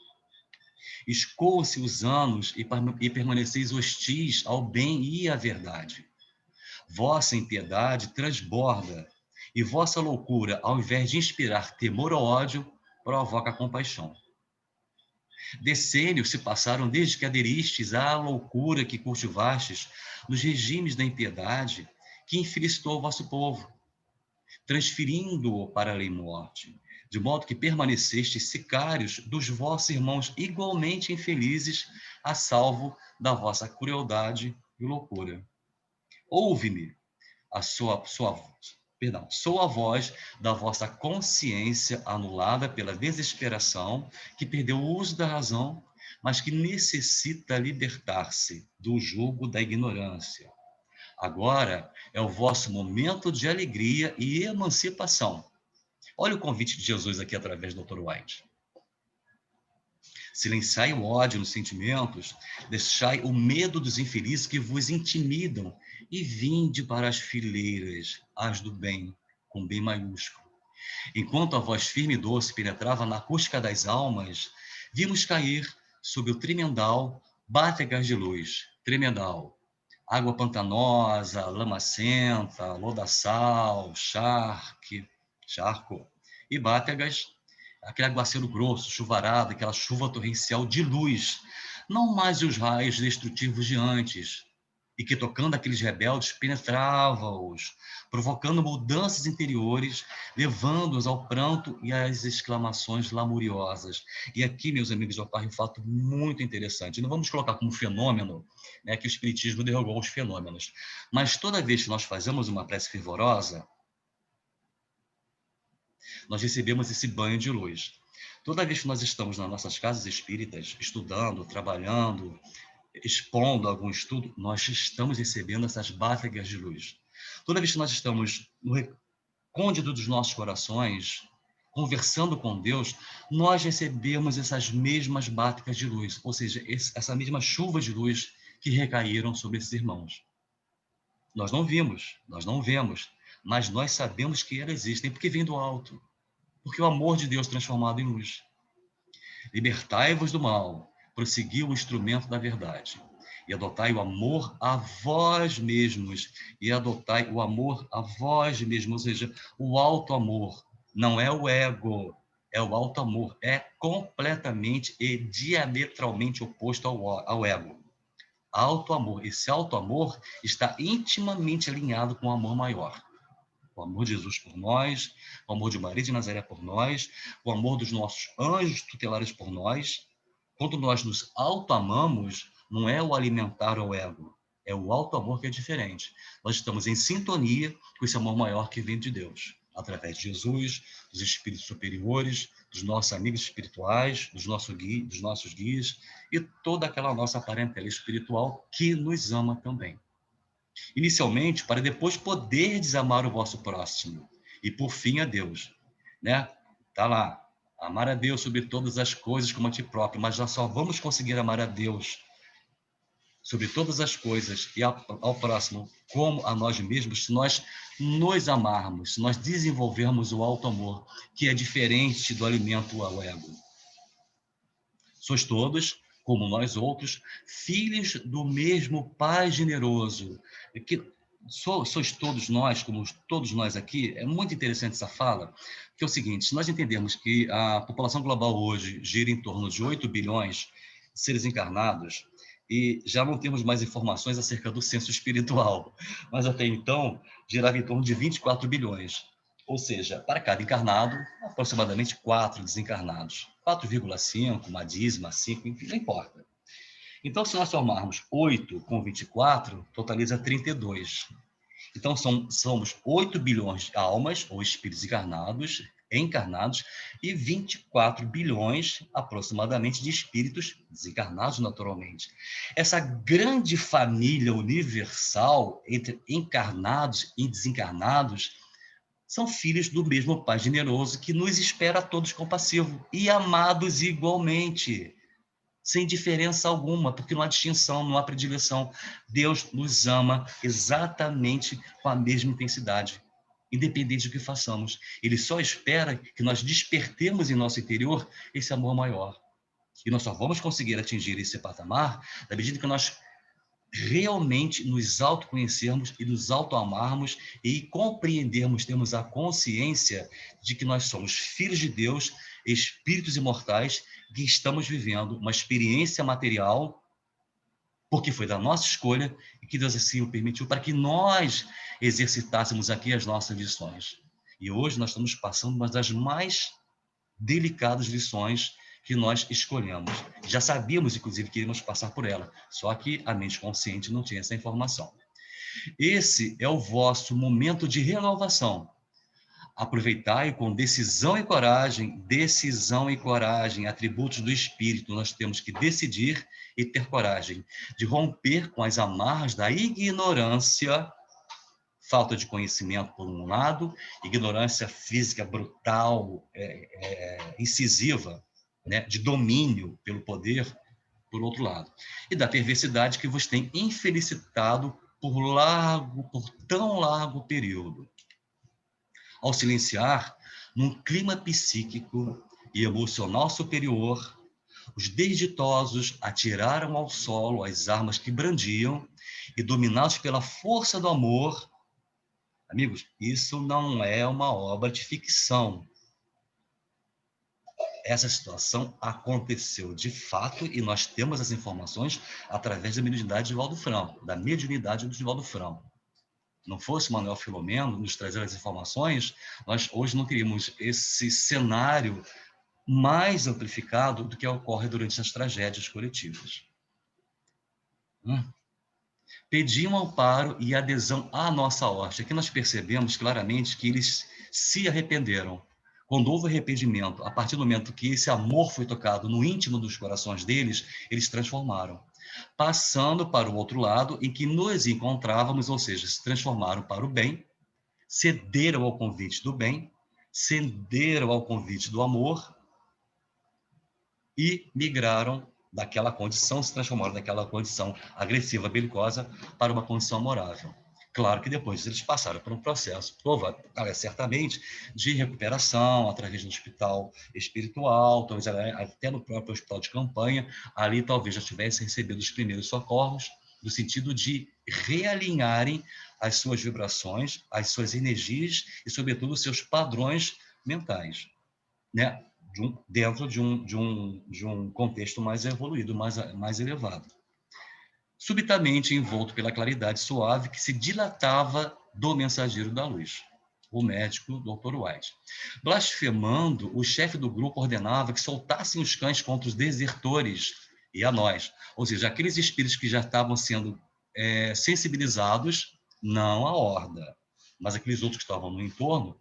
Escoam-se os anos e permaneceis hostis ao bem e à verdade. Vossa impiedade transborda, e vossa loucura, ao invés de inspirar temor ou ódio, provoca compaixão. Decênios se passaram desde que aderistes à loucura que cultivastes nos regimes da impiedade que infelicitou o vosso povo, transferindo-o para a lei-morte, de modo que permanecestes sicários dos vossos irmãos igualmente infelizes, a salvo da vossa crueldade e loucura. Ouve-me, sou a voz da vossa consciência anulada pela desesperação, que perdeu o uso da razão, mas que necessita libertar-se do jugo da ignorância. Agora é o vosso momento de alegria e emancipação. Olha o convite de Jesus aqui através do Dr. White. Silenciai o ódio nos sentimentos, deixai o medo dos infelizes que vos intimidam e vinde para as fileiras, as do bem, com bem maiúsculo. Enquanto a voz firme e doce penetrava na acústica das almas, vimos cair sob o tremendal bátegas de luz, tremendal, água pantanosa, lamacenta, lodaçal, charco e bátegas, aquele aguaceiro grosso, chuvarado, aquela chuva torrencial de luz, não mais os raios destrutivos de antes, e que, tocando aqueles rebeldes, penetrava-os, provocando mudanças interiores, levando-os ao pranto e às exclamações lamuriosas. E aqui, meus amigos, ocorre um fato muito interessante. Não vamos colocar como fenômeno, né, que o Espiritismo derrogou os fenômenos, mas toda vez que nós fazemos uma prece fervorosa, nós recebemos esse banho de luz. Toda vez que nós estamos nas nossas casas espíritas, estudando, trabalhando, expondo algum estudo, nós estamos recebendo essas bátegas de luz. Toda vez que nós estamos no recôndito dos nossos corações, conversando com Deus, nós recebemos essas mesmas bátegas de luz, ou seja, essa mesma chuva de luz que recaíram sobre esses irmãos. Nós não vimos, nós não vemos, mas nós sabemos que elas existem, porque vem do alto, porque o amor de Deus transformado em luz. Libertai-vos do mal, prosseguiu o instrumento da verdade, e adotai o amor a vós mesmos, ou seja, o alto amor, não é o ego, é o alto amor, é completamente e diametralmente oposto ao ego. Alto amor, esse alto amor está intimamente alinhado com o amor maior. O amor de Jesus por nós, o amor de Maria de Nazaré por nós, o amor dos nossos anjos tutelares por nós. Quando nós nos auto-amamos, não é o alimentar o ego, é o auto-amor que é diferente. Nós estamos em sintonia com esse amor maior que vem de Deus, através de Jesus, dos espíritos superiores, dos nossos amigos espirituais, dos nossos guias e toda aquela nossa parentela espiritual que nos ama também. Inicialmente, para depois poder desamar o vosso próximo e, por fim, a Deus. Né? Tá lá. Amar a Deus sobre todas as coisas como a ti próprio, mas nós só vamos conseguir amar a Deus sobre todas as coisas e ao próximo como a nós mesmos, se nós nos amarmos, se nós desenvolvermos o alto amor, que é diferente do alimento ao ego. Sois todos como nós outros, filhos do mesmo Pai generoso, que sois todos nós, como todos nós aqui. É muito interessante essa fala, que é o seguinte: se nós entendemos que a população global hoje gira em torno de 8 bilhões de seres encarnados, e já não temos mais informações acerca do censo espiritual, mas até então girava em torno de 24 bilhões. Ou seja, para cada encarnado, aproximadamente 4 desencarnados. 4,5, uma dízima, 5, enfim, não importa. Então, se nós somarmos 8 com 24, totaliza 32. Então, somos 8 bilhões de almas, ou espíritos encarnados, e 24 bilhões, aproximadamente, de espíritos desencarnados, naturalmente. Essa grande família universal entre encarnados e desencarnados são filhos do mesmo Pai generoso, que nos espera a todos compassivo e amados igualmente, sem diferença alguma, porque não há distinção, não há predileção. Deus nos ama exatamente com a mesma intensidade, independente do que façamos. Ele só espera que nós despertemos em nosso interior esse amor maior. E nós só vamos conseguir atingir esse patamar na medida que nós realmente nos autoconhecermos e nos autoamarmos e compreendermos, termos a consciência de que nós somos filhos de Deus, espíritos imortais, que estamos vivendo uma experiência material, porque foi da nossa escolha e que Deus assim o permitiu, para que nós exercitássemos aqui as nossas lições. E hoje nós estamos passando uma das mais delicadas lições que nós escolhemos. Já sabíamos, inclusive, que iríamos passar por ela, só que a mente consciente não tinha essa informação. Esse é o vosso momento de renovação. Aproveitai com decisão e coragem, atributos do espírito. Nós temos que decidir e ter coragem de romper com as amarras da ignorância, falta de conhecimento por um lado, ignorância física brutal, incisiva, né, de domínio pelo poder, por outro lado. E da perversidade que vos tem infelicitado por tão largo período. Ao silenciar, num clima psíquico e emocional superior, os desditosos atiraram ao solo as armas que brandiam e, dominados pela força do amor, amigos, isso não é uma obra de ficção. Essa situação aconteceu de fato e nós temos as informações através da mediunidade de Divaldo Franco, da mediunidade do Divaldo Franco. Não fosse Manuel Filomeno nos trazer as informações, nós hoje não teríamos esse cenário mais amplificado do que ocorre durante as tragédias coletivas. Pediam amparo e adesão à nossa ordem. Aqui nós percebemos claramente que eles se arrependeram. Quando houve arrependimento, a partir do momento que esse amor foi tocado no íntimo dos corações deles, eles se transformaram. Passando para o outro lado, em que nos encontrávamos, ou seja, se transformaram para o bem, cederam ao convite do bem, cederam ao convite do amor e migraram daquela condição, se transformaram daquela condição agressiva, belicosa, para uma condição amorável. Claro que depois eles passaram por um processo, certamente, de recuperação através do hospital espiritual, talvez até no próprio hospital de campanha, ali talvez já tivessem recebido os primeiros socorros, no sentido de realinharem as suas vibrações, as suas energias e, sobretudo, os seus padrões mentais, né? Dentro de um contexto mais evoluído, mais elevado. Subitamente envolto pela claridade suave que se dilatava do mensageiro da luz, o médico Dr. White. Blasfemando, o chefe do grupo ordenava que soltassem os cães contra os desertores e a nós, ou seja, aqueles espíritos que já estavam sendo sensibilizados, não a horda, mas aqueles outros que estavam no entorno,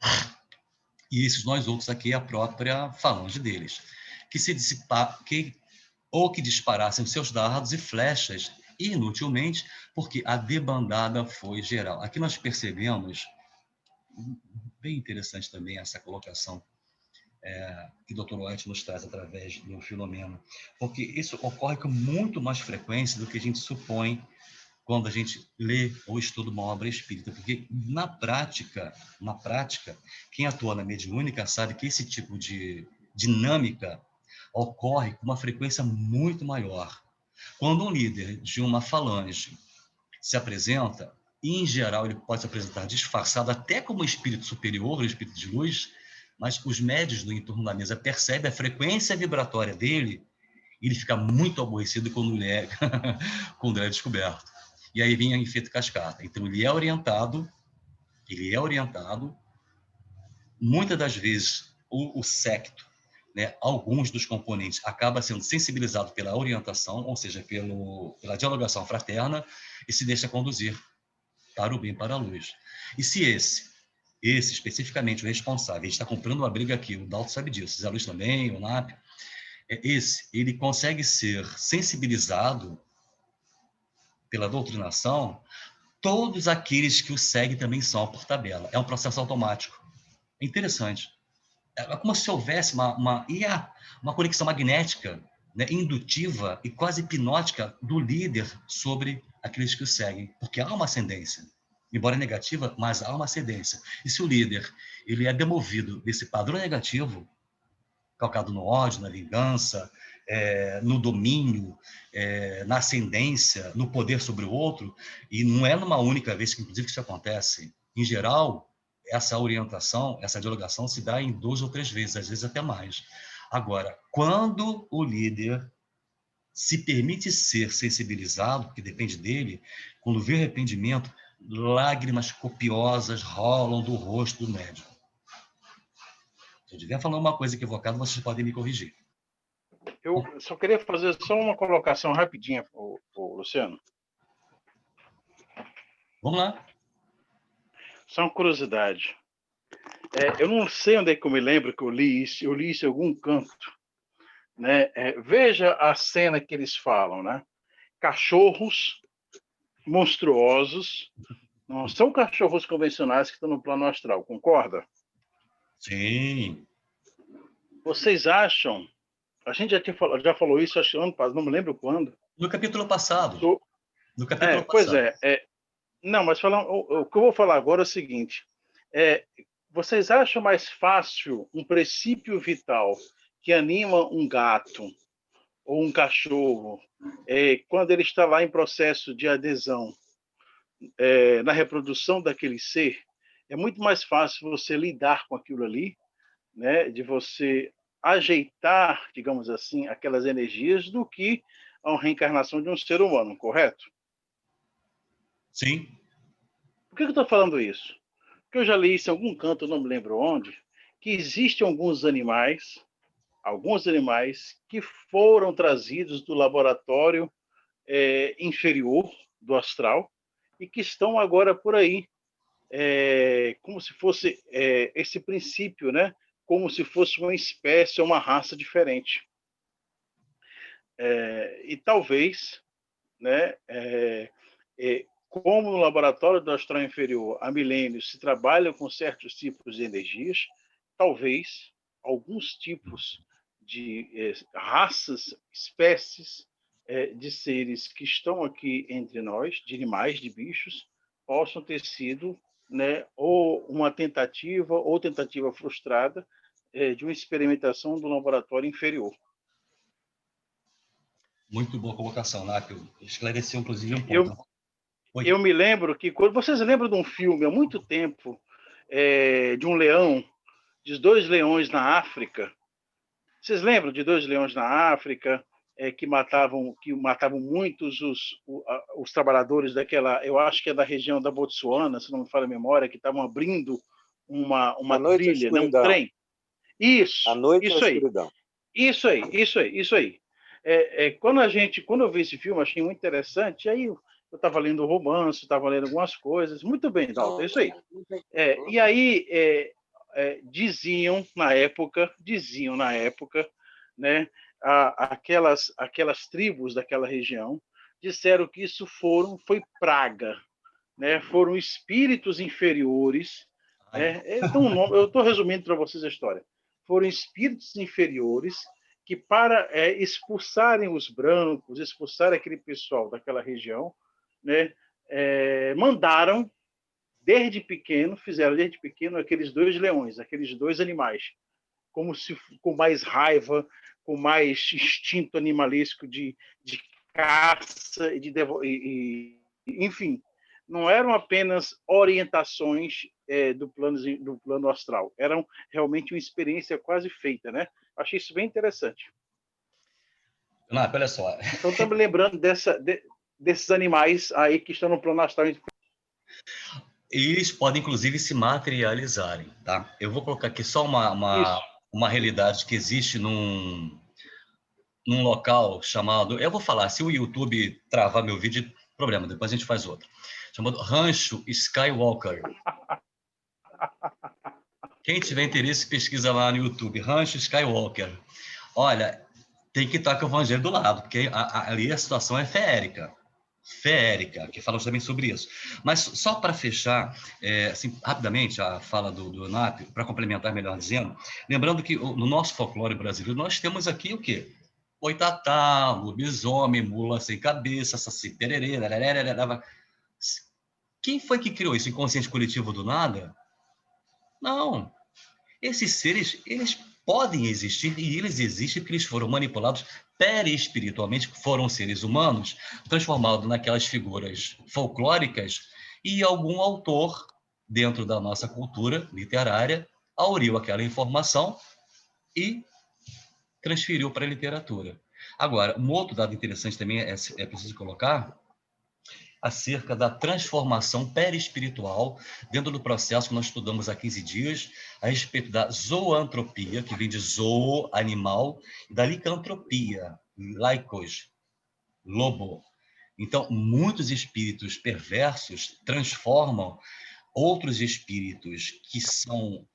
e esses nós outros aqui, a própria falange deles, que disparassem seus dardos e flechas inutilmente, porque a debandada foi geral. Aqui nós percebemos, bem interessante também essa colocação que o Dr. White nos traz através do Filomeno, porque isso ocorre com muito mais frequência do que a gente supõe quando a gente lê ou estuda uma obra espírita, porque na prática, quem atua na mediúnica sabe que esse tipo de dinâmica ocorre com uma frequência muito maior. Quando um líder de uma falange se apresenta, em geral ele pode se apresentar disfarçado até como um espírito superior, um espírito de luz, mas os médios do entorno da mesa percebem a frequência vibratória dele e ele fica muito aborrecido quando quando ele é descoberto. E aí vem o efeito cascata. Então ele é orientado, muitas das vezes o secto, né, alguns dos componentes acaba sendo sensibilizado pela orientação, ou seja, pela dialogação fraterna, e se deixa conduzir para o bem, para a luz. E se esse especificamente o responsável, a gente está comprando uma briga aqui, o Dalton sabe disso, Zé Luiz também, o NAP, ele consegue ser sensibilizado pela doutrinação, todos aqueles que o seguem também são por tabela. É um processo automático. É interessante. É como se houvesse uma conexão magnética, né, indutiva e quase hipnótica do líder sobre aqueles que o seguem, porque há uma ascendência. Embora negativa, mas há uma ascendência. E se o líder ele é demovido desse padrão negativo, calcado no ódio, na vingança, no domínio, na ascendência, no poder sobre o outro, e não é numa única vez que, inclusive, isso acontece. Em geral, essa orientação, essa dialogação se dá em 2 ou 3 vezes, às vezes até mais. Agora, quando o líder se permite ser sensibilizado, porque depende dele, quando vê arrependimento, lágrimas copiosas rolam do rosto do médium. Se eu estiver falando uma coisa equivocada, vocês podem me corrigir. Eu só queria fazer só uma colocação rapidinha, Luciano. Vamos lá. Só uma curiosidade. Eu não sei onde é que eu me lembro que eu li isso em algum canto. Né? Veja a cena que eles falam, né? Cachorros monstruosos, não são cachorros convencionais que estão no plano astral, concorda? Sim. Vocês acham... A gente já falou isso, acho que ano passado, não me lembro quando. No capítulo passado. No capítulo passado. Pois é. Não, mas o que eu vou falar agora é o seguinte. Vocês acham mais fácil um princípio vital que anima um gato ou um cachorro, quando ele está lá em processo de adesão, na reprodução daquele ser, é muito mais fácil você lidar com aquilo ali, né, de você ajeitar, digamos assim, aquelas energias do que a reencarnação de um ser humano, correto? Sim. Por que eu estou falando isso? Porque eu já li isso em algum canto, não me lembro onde, que existem alguns animais que foram trazidos do laboratório inferior do astral e que estão agora por aí, como se fosse esse princípio, né? Como se fosse uma espécie, uma raça diferente. E talvez, né, como no laboratório do astral inferior há milênios se trabalha com certos tipos de energias, talvez alguns tipos de raças, espécies de seres que estão aqui entre nós, de animais, de bichos, possam ter sido, né, ou uma tentativa ou tentativa frustrada de uma experimentação do laboratório inferior. Muito boa colocação, Nápio. Esclareceu, inclusive, um ponto. Eu me lembro que... Vocês lembram de um filme, há muito tempo, de um leão, de 2 leões na África? Vocês lembram de 2 leões na África que matavam muitos os trabalhadores daquela... Eu acho que é da região da Botsuana, se não me falha a memória, que estavam abrindo uma trilha, né, um trem. Isso. A noite isso na aí. escuridão. Isso aí. Quando eu vi esse filme, achei muito interessante. E aí eu estava lendo romance, estava lendo algumas coisas. Muito bem, Dalton, é isso aí. E aí diziam na época, né, aquelas tribos daquela região disseram que isso foi praga, né? Foram espíritos inferiores. Então, eu estou resumindo para vocês a história. Foram espíritos inferiores que, para expulsarem os brancos, expulsarem aquele pessoal daquela região, né, fizeram desde pequeno aqueles 2 leões, aqueles 2 animais, como se com mais raiva, com mais instinto animalesco de caça e enfim, não eram apenas orientações do plano astral, eram realmente uma experiência quase feita, né? Achei isso bem interessante. Não, olha só. Então, estamos lembrando desses animais aí que estão no plano astral. Eles podem, inclusive, se materializarem, tá? Eu vou colocar aqui só uma realidade que existe num local chamado... Eu vou falar, se o YouTube travar meu vídeo, problema, depois a gente faz outro. Chamado Rancho Skywalker. Quem tiver interesse, pesquisa lá no YouTube, Rancho Skywalker. Olha, tem que estar com o evangelho do lado, porque ali a situação é feérica, que falamos também sobre isso. Mas só para fechar, assim, rapidamente, a fala do Nap, para complementar, melhor dizendo, lembrando que no nosso folclore brasileiro, nós temos aqui o quê? Boitatá, lobisomem, mula sem cabeça, saci pererê, quem foi que criou isso? Inconsciente coletivo do nada? Não. Esses seres, eles podem existir, e eles existem porque eles foram manipulados perispiritualmente, foram seres humanos, transformados naquelas figuras folclóricas, e algum autor, dentro da nossa cultura literária, auriu aquela informação e transferiu para a literatura. Agora, um outro dado interessante também é preciso colocar, acerca da transformação perispiritual dentro do processo que nós estudamos há 15 dias, a respeito da zoantropia, que vem de zoo, animal, e da licantropia, laikos, lobo. Então, muitos espíritos perversos transformam outros espíritos que são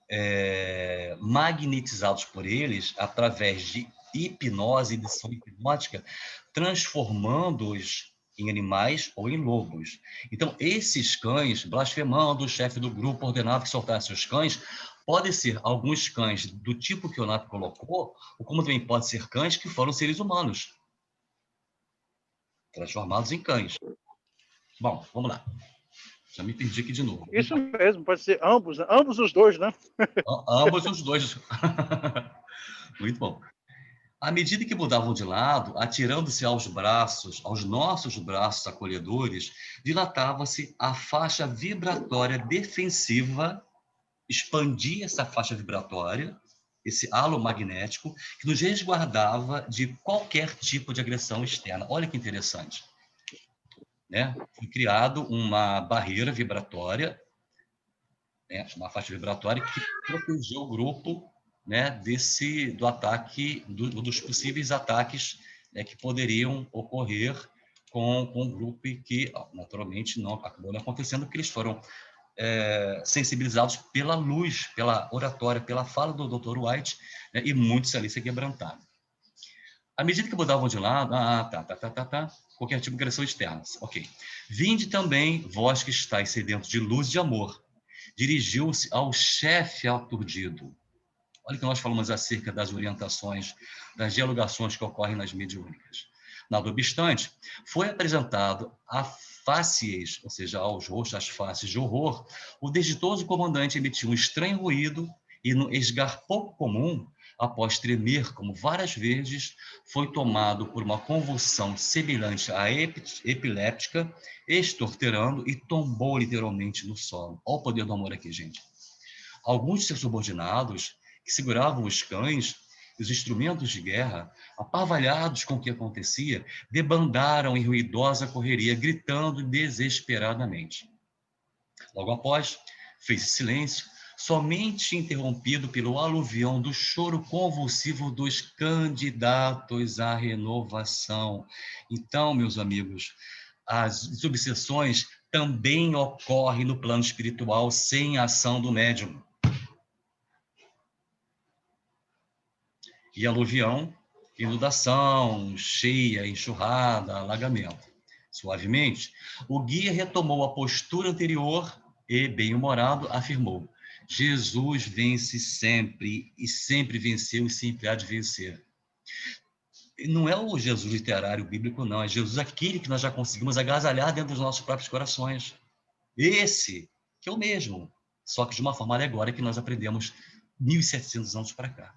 magnetizados por eles através de hipnose e edição hipnótica, transformando-os em animais ou em lobos. Então, esses cães, blasfemando o chefe do grupo, ordenava que soltasse os cães, podem ser alguns cães do tipo que o Nato colocou, ou como também pode ser cães que foram seres humanos, transformados em cães. Bom, vamos lá. Já me perdi aqui de novo. Isso mesmo, pode ser ambos os dois, né? Ambos os dois. Muito bom. À medida que mudavam de lado, atirando-se aos nossos braços acolhedores, dilatava-se a faixa vibratória defensiva, expandia essa faixa vibratória, esse halo magnético, que nos resguardava de qualquer tipo de agressão externa. Olha que interessante. Né? Foi criado uma barreira vibratória, né? Uma faixa vibratória que protegeu o grupo, né, do ataque, dos possíveis ataques, né, que poderiam ocorrer com um grupo que, naturalmente, acabou não acontecendo, porque eles foram sensibilizados pela luz, pela oratória, pela fala do Dr. White, né, e muitos ali se quebrantaram. À medida que mudavam de lado, qualquer tipo de agressão externa, ok. Vinde também, vós que estáis sedentos de luz e de amor, dirigiu-se ao chefe aturdido. Olha que nós falamos acerca das orientações, das dialogações que ocorrem nas mediúnicas. Nada obstante, foi apresentado a facies, ou seja, aos rostos, às faces de horror, o desditoso comandante emitiu um estranho ruído e, no esgar pouco comum, após tremer como várias vezes, foi tomado por uma convulsão semelhante à epiléptica, estorterando e tombou literalmente no solo. Olha o poder do amor aqui, gente. Alguns de seus subordinados, que seguravam os cães e os instrumentos de guerra, apavalhados com o que acontecia, debandaram em ruidosa correria, gritando desesperadamente. Logo após, fez-se silêncio, somente interrompido pelo aluvião do choro convulsivo dos candidatos à renovação. Então, meus amigos, as obsessões também ocorrem no plano espiritual sem a ação do médium. E aluvião, inundação, cheia, enxurrada, alagamento. Suavemente, o guia retomou a postura anterior e, bem-humorado, afirmou: Jesus vence sempre, e sempre venceu, e sempre há de vencer. Não é o Jesus literário bíblico, não. É Jesus aquele que nós já conseguimos agasalhar dentro dos nossos próprios corações. Esse que é o mesmo, só que de uma forma alegórica que nós aprendemos 1.700 anos para cá.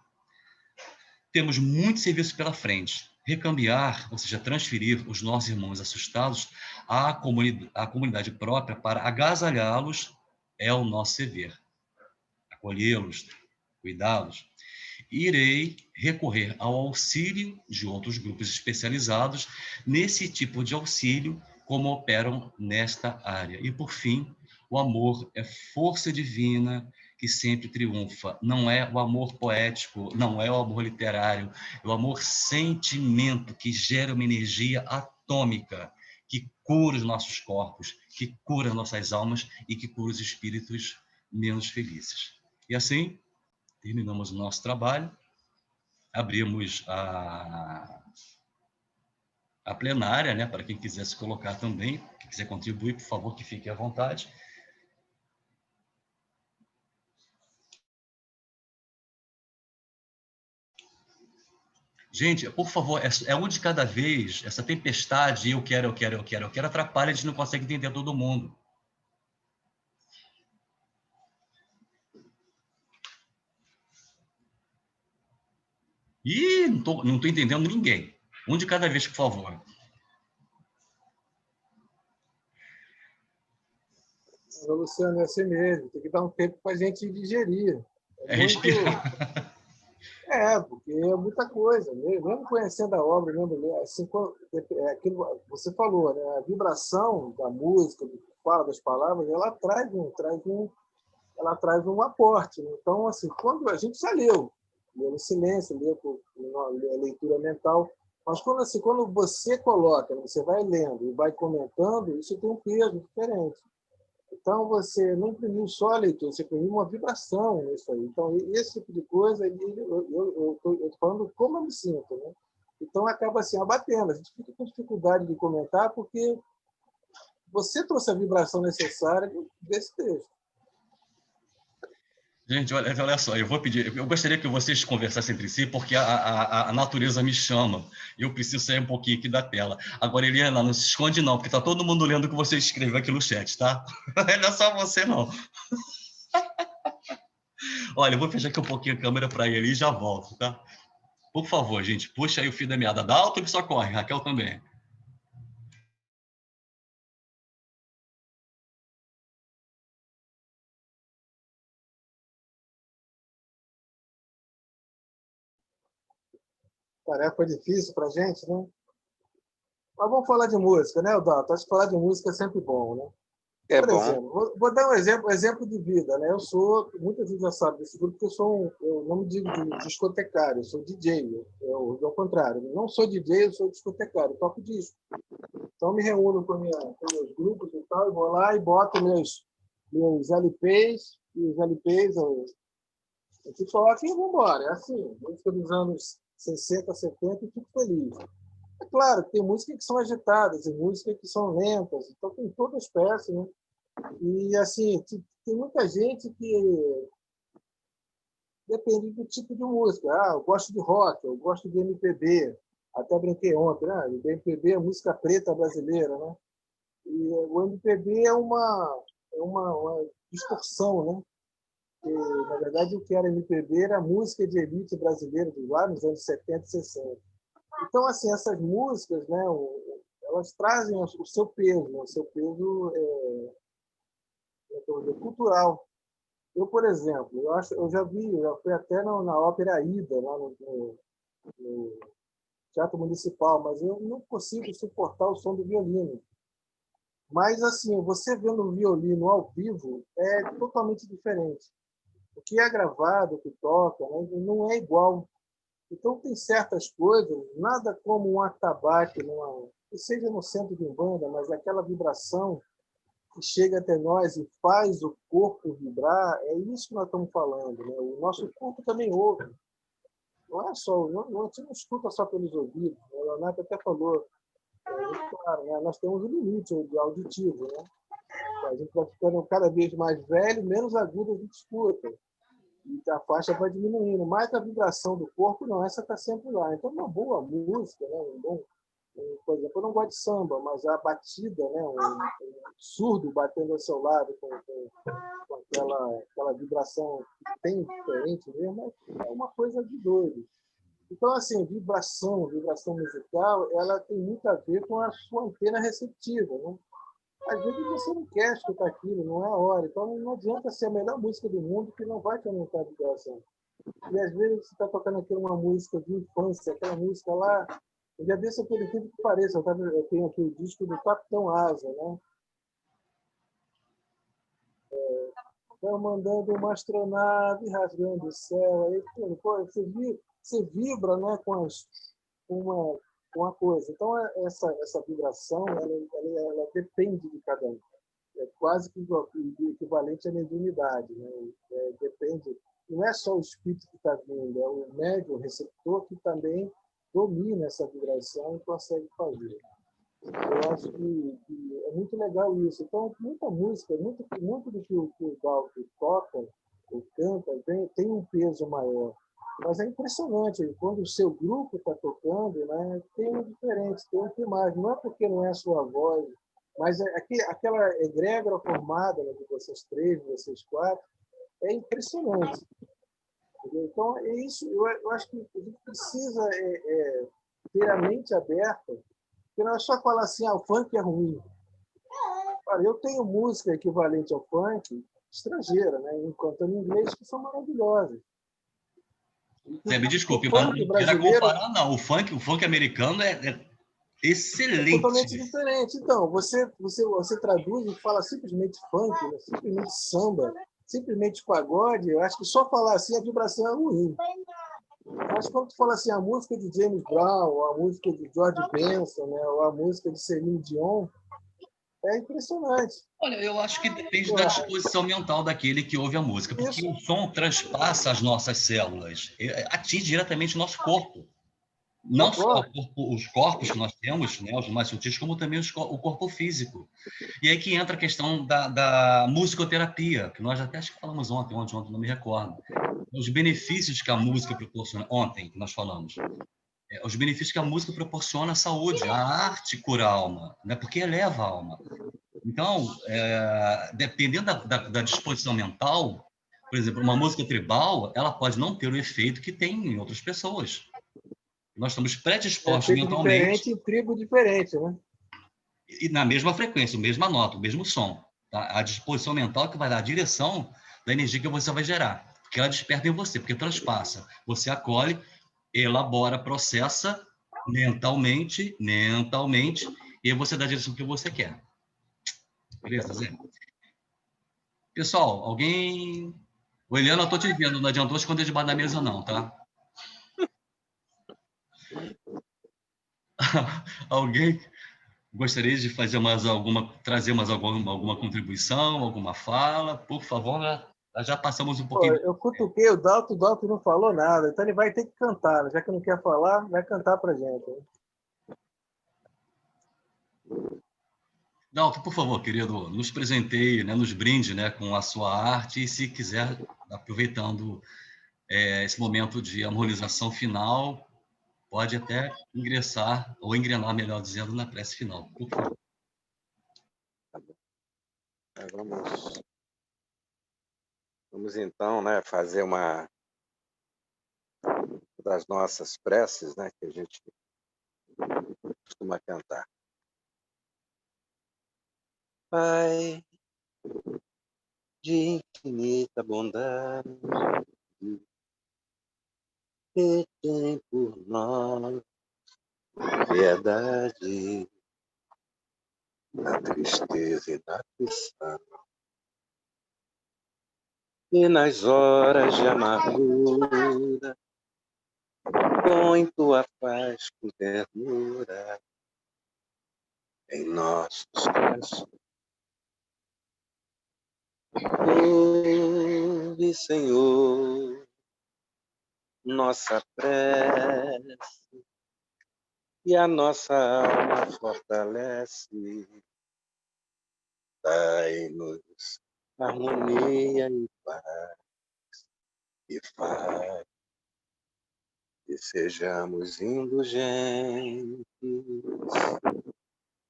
temos muito serviço pela frente. Recambiar, ou seja, transferir os nossos irmãos assustados à comunidade própria para agasalhá-los é o nosso dever. Acolhê-los, cuidá-los. Irei recorrer ao auxílio de outros grupos especializados nesse tipo de auxílio, como operam nesta área. E, por fim, o amor é força divina que sempre triunfa. Não é o amor poético, não é o amor literário, é o amor sentimento que gera uma energia atômica, que cura os nossos corpos, que cura nossas almas e que cura os espíritos menos felizes. E assim, terminamos o nosso trabalho, abrimos a plenária, né, para quem quiser se colocar também, quem quiser contribuir, por favor, que fique à vontade. Gente, por favor, é um de cada vez, essa tempestade, eu quero, atrapalha, a gente não consegue entender todo mundo. Ih, não tô entendendo ninguém. Um de cada vez, por favor. Luciano, é assim mesmo. Tem que dar um tempo para a gente digerir. Respirar. Porque é muita coisa. Mesmo conhecendo a obra, assim, aquilo que você falou, né? A vibração da música, do que fala, das palavras, ela traz um aporte. Né? Então, assim, quando a gente já leu no silêncio, leu a leitura mental, mas quando você coloca, você vai lendo e vai comentando, isso tem um peso diferente. Então, você não imprimiu só a leitura, você imprimiu uma vibração nisso aí. Então, esse tipo de coisa, eu estou falando como eu me sinto. Né? Então, acaba assim, abatendo. A gente fica com dificuldade de comentar porque você trouxe a vibração necessária desse texto. Gente, olha só, eu gostaria que vocês conversassem entre si, porque a natureza me chama. Eu preciso sair um pouquinho aqui da tela. Agora, Eliana, não se esconde não, porque está todo mundo lendo o que você escreveu aqui no chat, tá? Não é só você, não. Olha, eu vou fechar aqui um pouquinho a câmera para ele e já volto, tá? Por favor, gente, puxa aí o fio da meada. Dá alto que só corre, Raquel também. Tarefa difícil para a gente, né? Mas vamos falar de música, né, Dalton? Acho que falar de música é sempre bom, né? Por exemplo, vou dar um exemplo de vida, né? Muita gente já sabe desse grupo, porque eu não me digo de discotecário, eu sou DJ, ao contrário, não sou DJ, eu sou discotecário, eu toco disco. Então, me reúno com meus grupos e tal, e vou lá e boto meus LPs, e os LPs eu toco e vamos embora. É assim, música dos anos 60, 70, e fico feliz. É claro, tem músicas que são agitadas e músicas que são lentas, então tem todas as peças, né? E, assim, tem muita gente que depende do tipo de música. Eu gosto de rock, eu gosto de MPB. Até brinquei ontem, né? O MPB é música preta brasileira, né? E o MPB é uma distorção, né? E, na verdade, o que era MPB era a música de elite brasileira, lá nos anos 70 e 60. Então, assim, essas músicas, né, elas trazem o seu peso, né, o seu peso cultural. Eu, por exemplo, eu já fui até na Ópera Aida, lá no Teatro Municipal, mas eu não consigo suportar o som do violino. Mas, assim, você vendo o violino ao vivo é totalmente diferente. O que é gravado, o que toca, né, não é igual. Então, tem certas coisas, nada como um atabaque, que seja no centro de Umbanda, mas aquela vibração que chega até nós e faz o corpo vibrar, é isso que nós estamos falando. Né? O nosso corpo também ouve. Não é só, a gente não escuta só pelos ouvidos. O Leonardo até falou, claro, né? Nós temos um limite de auditivo. Né? A gente vai ficando cada vez mais velho, menos agudo a gente escuta. E a faixa vai diminuindo. Mas a vibração do corpo, não, essa está sempre lá. Então, uma boa música, né? Por exemplo, eu não gosto de samba, mas a batida, né? Um surdo batendo ao seu lado com aquela vibração que tem diferente mesmo, é uma coisa de doido. Então, assim, vibração musical, ela tem muito a ver com a sua antena receptiva, né? Às vezes você não quer escutar aquilo, não é a hora. Então, não adianta ser a melhor música do mundo que não vai te aumentar a vibração. E às vezes você está tocando aqui uma música de infância, aquela música lá. Um dia desse, por incrível que pareça, eu tenho aqui o disco do Capitão Asa, né? Estão mandando uma astronave rasgando o céu. Aí, pô, você vibra, né, com uma coisa. Então, essa vibração, ela depende de cada um. É quase que equivalente à mediunidade, né? Depende, não é só o espírito que está vindo, é o médium, o receptor, que também domina essa vibração e consegue fazer. Eu acho que é muito legal isso. Então, muita música, muito do que o Dalton toca ou canta tem um peso maior. Mas é impressionante, quando o seu grupo está tocando, né, tem um diferente, tem um timagem. Não é porque não é a sua voz, mas aquela egrégora formada, né, de vocês três, de vocês quatro, é impressionante. Entendeu? Então, é isso. Eu acho que a gente precisa ter a mente aberta, porque não é só falar assim, o funk é ruim. Olha, eu tenho música equivalente ao funk estrangeira, né, cantando em inglês, que são maravilhosas. Zé, me desculpe, O mas funk não queira brasileiro comparar, não. O funk americano é é totalmente excelente. diferente. Então, você traduz e fala simplesmente funk, né? Simplesmente samba, simplesmente pagode. Eu acho que só falar assim a vibração é ruim. Mas quando tu fala assim a música de James Brown, ou a música de George Benson, né? Ou a música de Celine Dion, é impressionante. Olha, eu acho que depende da disposição mental daquele que ouve a música, porque o som transpassa as nossas células, atinge diretamente o nosso corpo. Não só os corpos que nós temos, né, os mais sutis, como também o corpo físico. E aí que entra a questão da musicoterapia, que nós até acho que falamos ontem, não me recordo. Os benefícios que a música proporciona, ontem que nós falamos, os benefícios que a música proporciona à saúde, a arte cura a alma, né, porque eleva a alma. Então, dependendo da disposição mental, por exemplo, uma música tribal, ela pode não ter o efeito que tem em outras pessoas. Nós estamos predispostos Efeito mentalmente diferente em tribo diferente, né? e na mesma frequência, a mesma nota, o mesmo som. Tá? A disposição mental que vai dar a direção da energia que você vai gerar, porque ela desperta em você, porque transpassa. Você acolhe, elabora, processa mentalmente, e aí você dá a direção que você quer. Beleza, Zé? Pessoal, alguém... O Eliano, eu estou te vendo, não adiantou esconder debaixo da mesa não, tá? Alguém gostaria de fazer trazer mais alguma contribuição, alguma fala? Por favor, nós já passamos um Pô, pouquinho. eu cutuquei o Dalton não falou nada, então ele vai ter que cantar, né? Já que não quer falar, vai cantar pra gente. Né? Dalton, por favor, querido, nos presenteie, né, nos brinde, né, com a sua arte e, se quiser, aproveitando esse momento de harmonização final, pode até ingressar, ou engrenar, melhor dizendo, na prece final. Por favor. Vamos então, né, fazer uma das nossas preces, né, que a gente costuma cantar. Pai de infinita bondade, que tem por nós piedade na tristeza e na aflição, e nas horas de amargura, põe tua paz com ternura em nossos corações. Ouve, Senhor, nossa prece, e a nossa alma fortalece. Dai-nos harmonia e paz, e faz que sejamos indulgentes,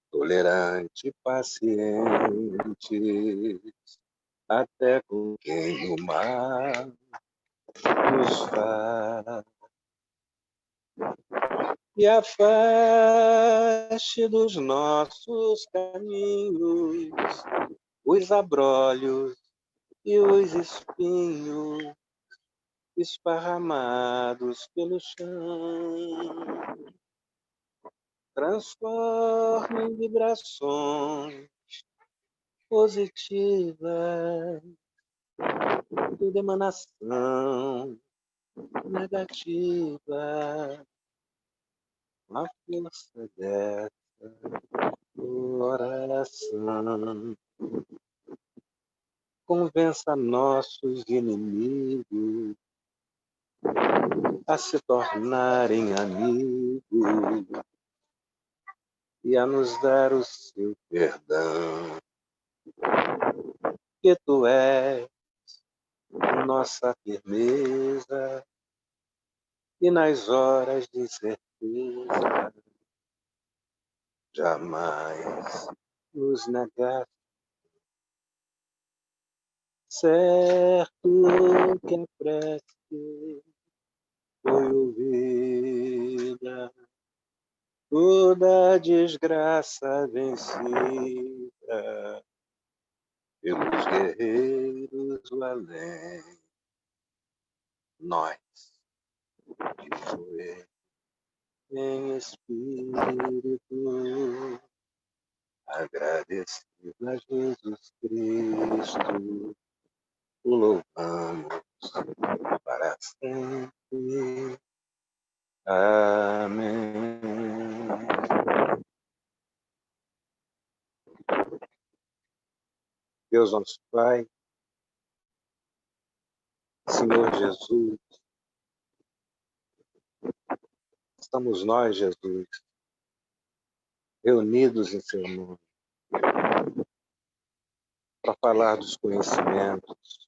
tolerantes, pacientes, até com quem o mal nos faz. e afaste dos nossos caminhos os abrolhos e os espinhos esparramados pelo chão. Transforme em vibrações positivas toda emanação negativa, a força dessa oração. Convença nossos inimigos a se tornarem amigos e a nos dar o seu perdão, que tu és nossa firmeza e nas horas de certeza jamais nos negaste. Certo que a prece foi ouvida, toda desgraça vencida pelos guerreiros do além. Nós, que foi em espírito, agradecido a Jesus Cristo, o louvamos para sempre. Amém. Deus nosso Pai, Senhor Jesus, estamos nós, Jesus, reunidos em seu nome, para falar dos conhecimentos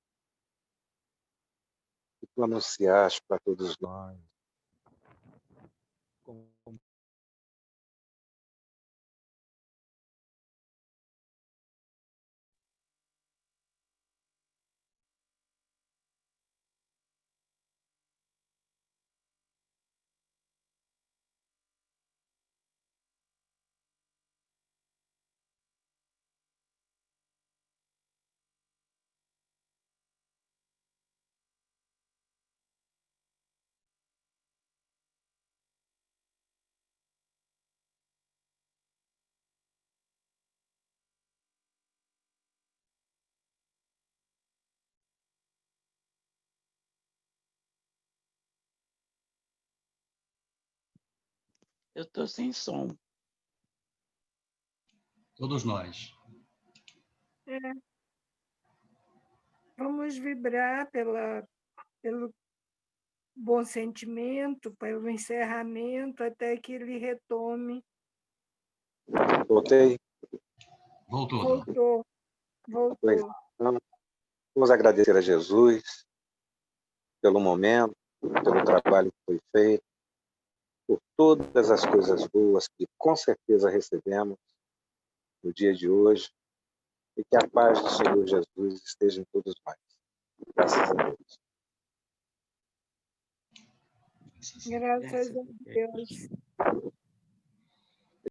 que tu anunciaste para todos nós. Eu estou sem som. Todos nós. Vamos vibrar pelo bom sentimento, pelo encerramento, até que ele retome. Voltei. Voltou. Vamos agradecer a Jesus pelo momento, pelo trabalho que foi feito, por todas as coisas boas que com certeza recebemos no dia de hoje, e que a paz do Senhor Jesus esteja em todos nós. Graças a Deus. Graças a Deus.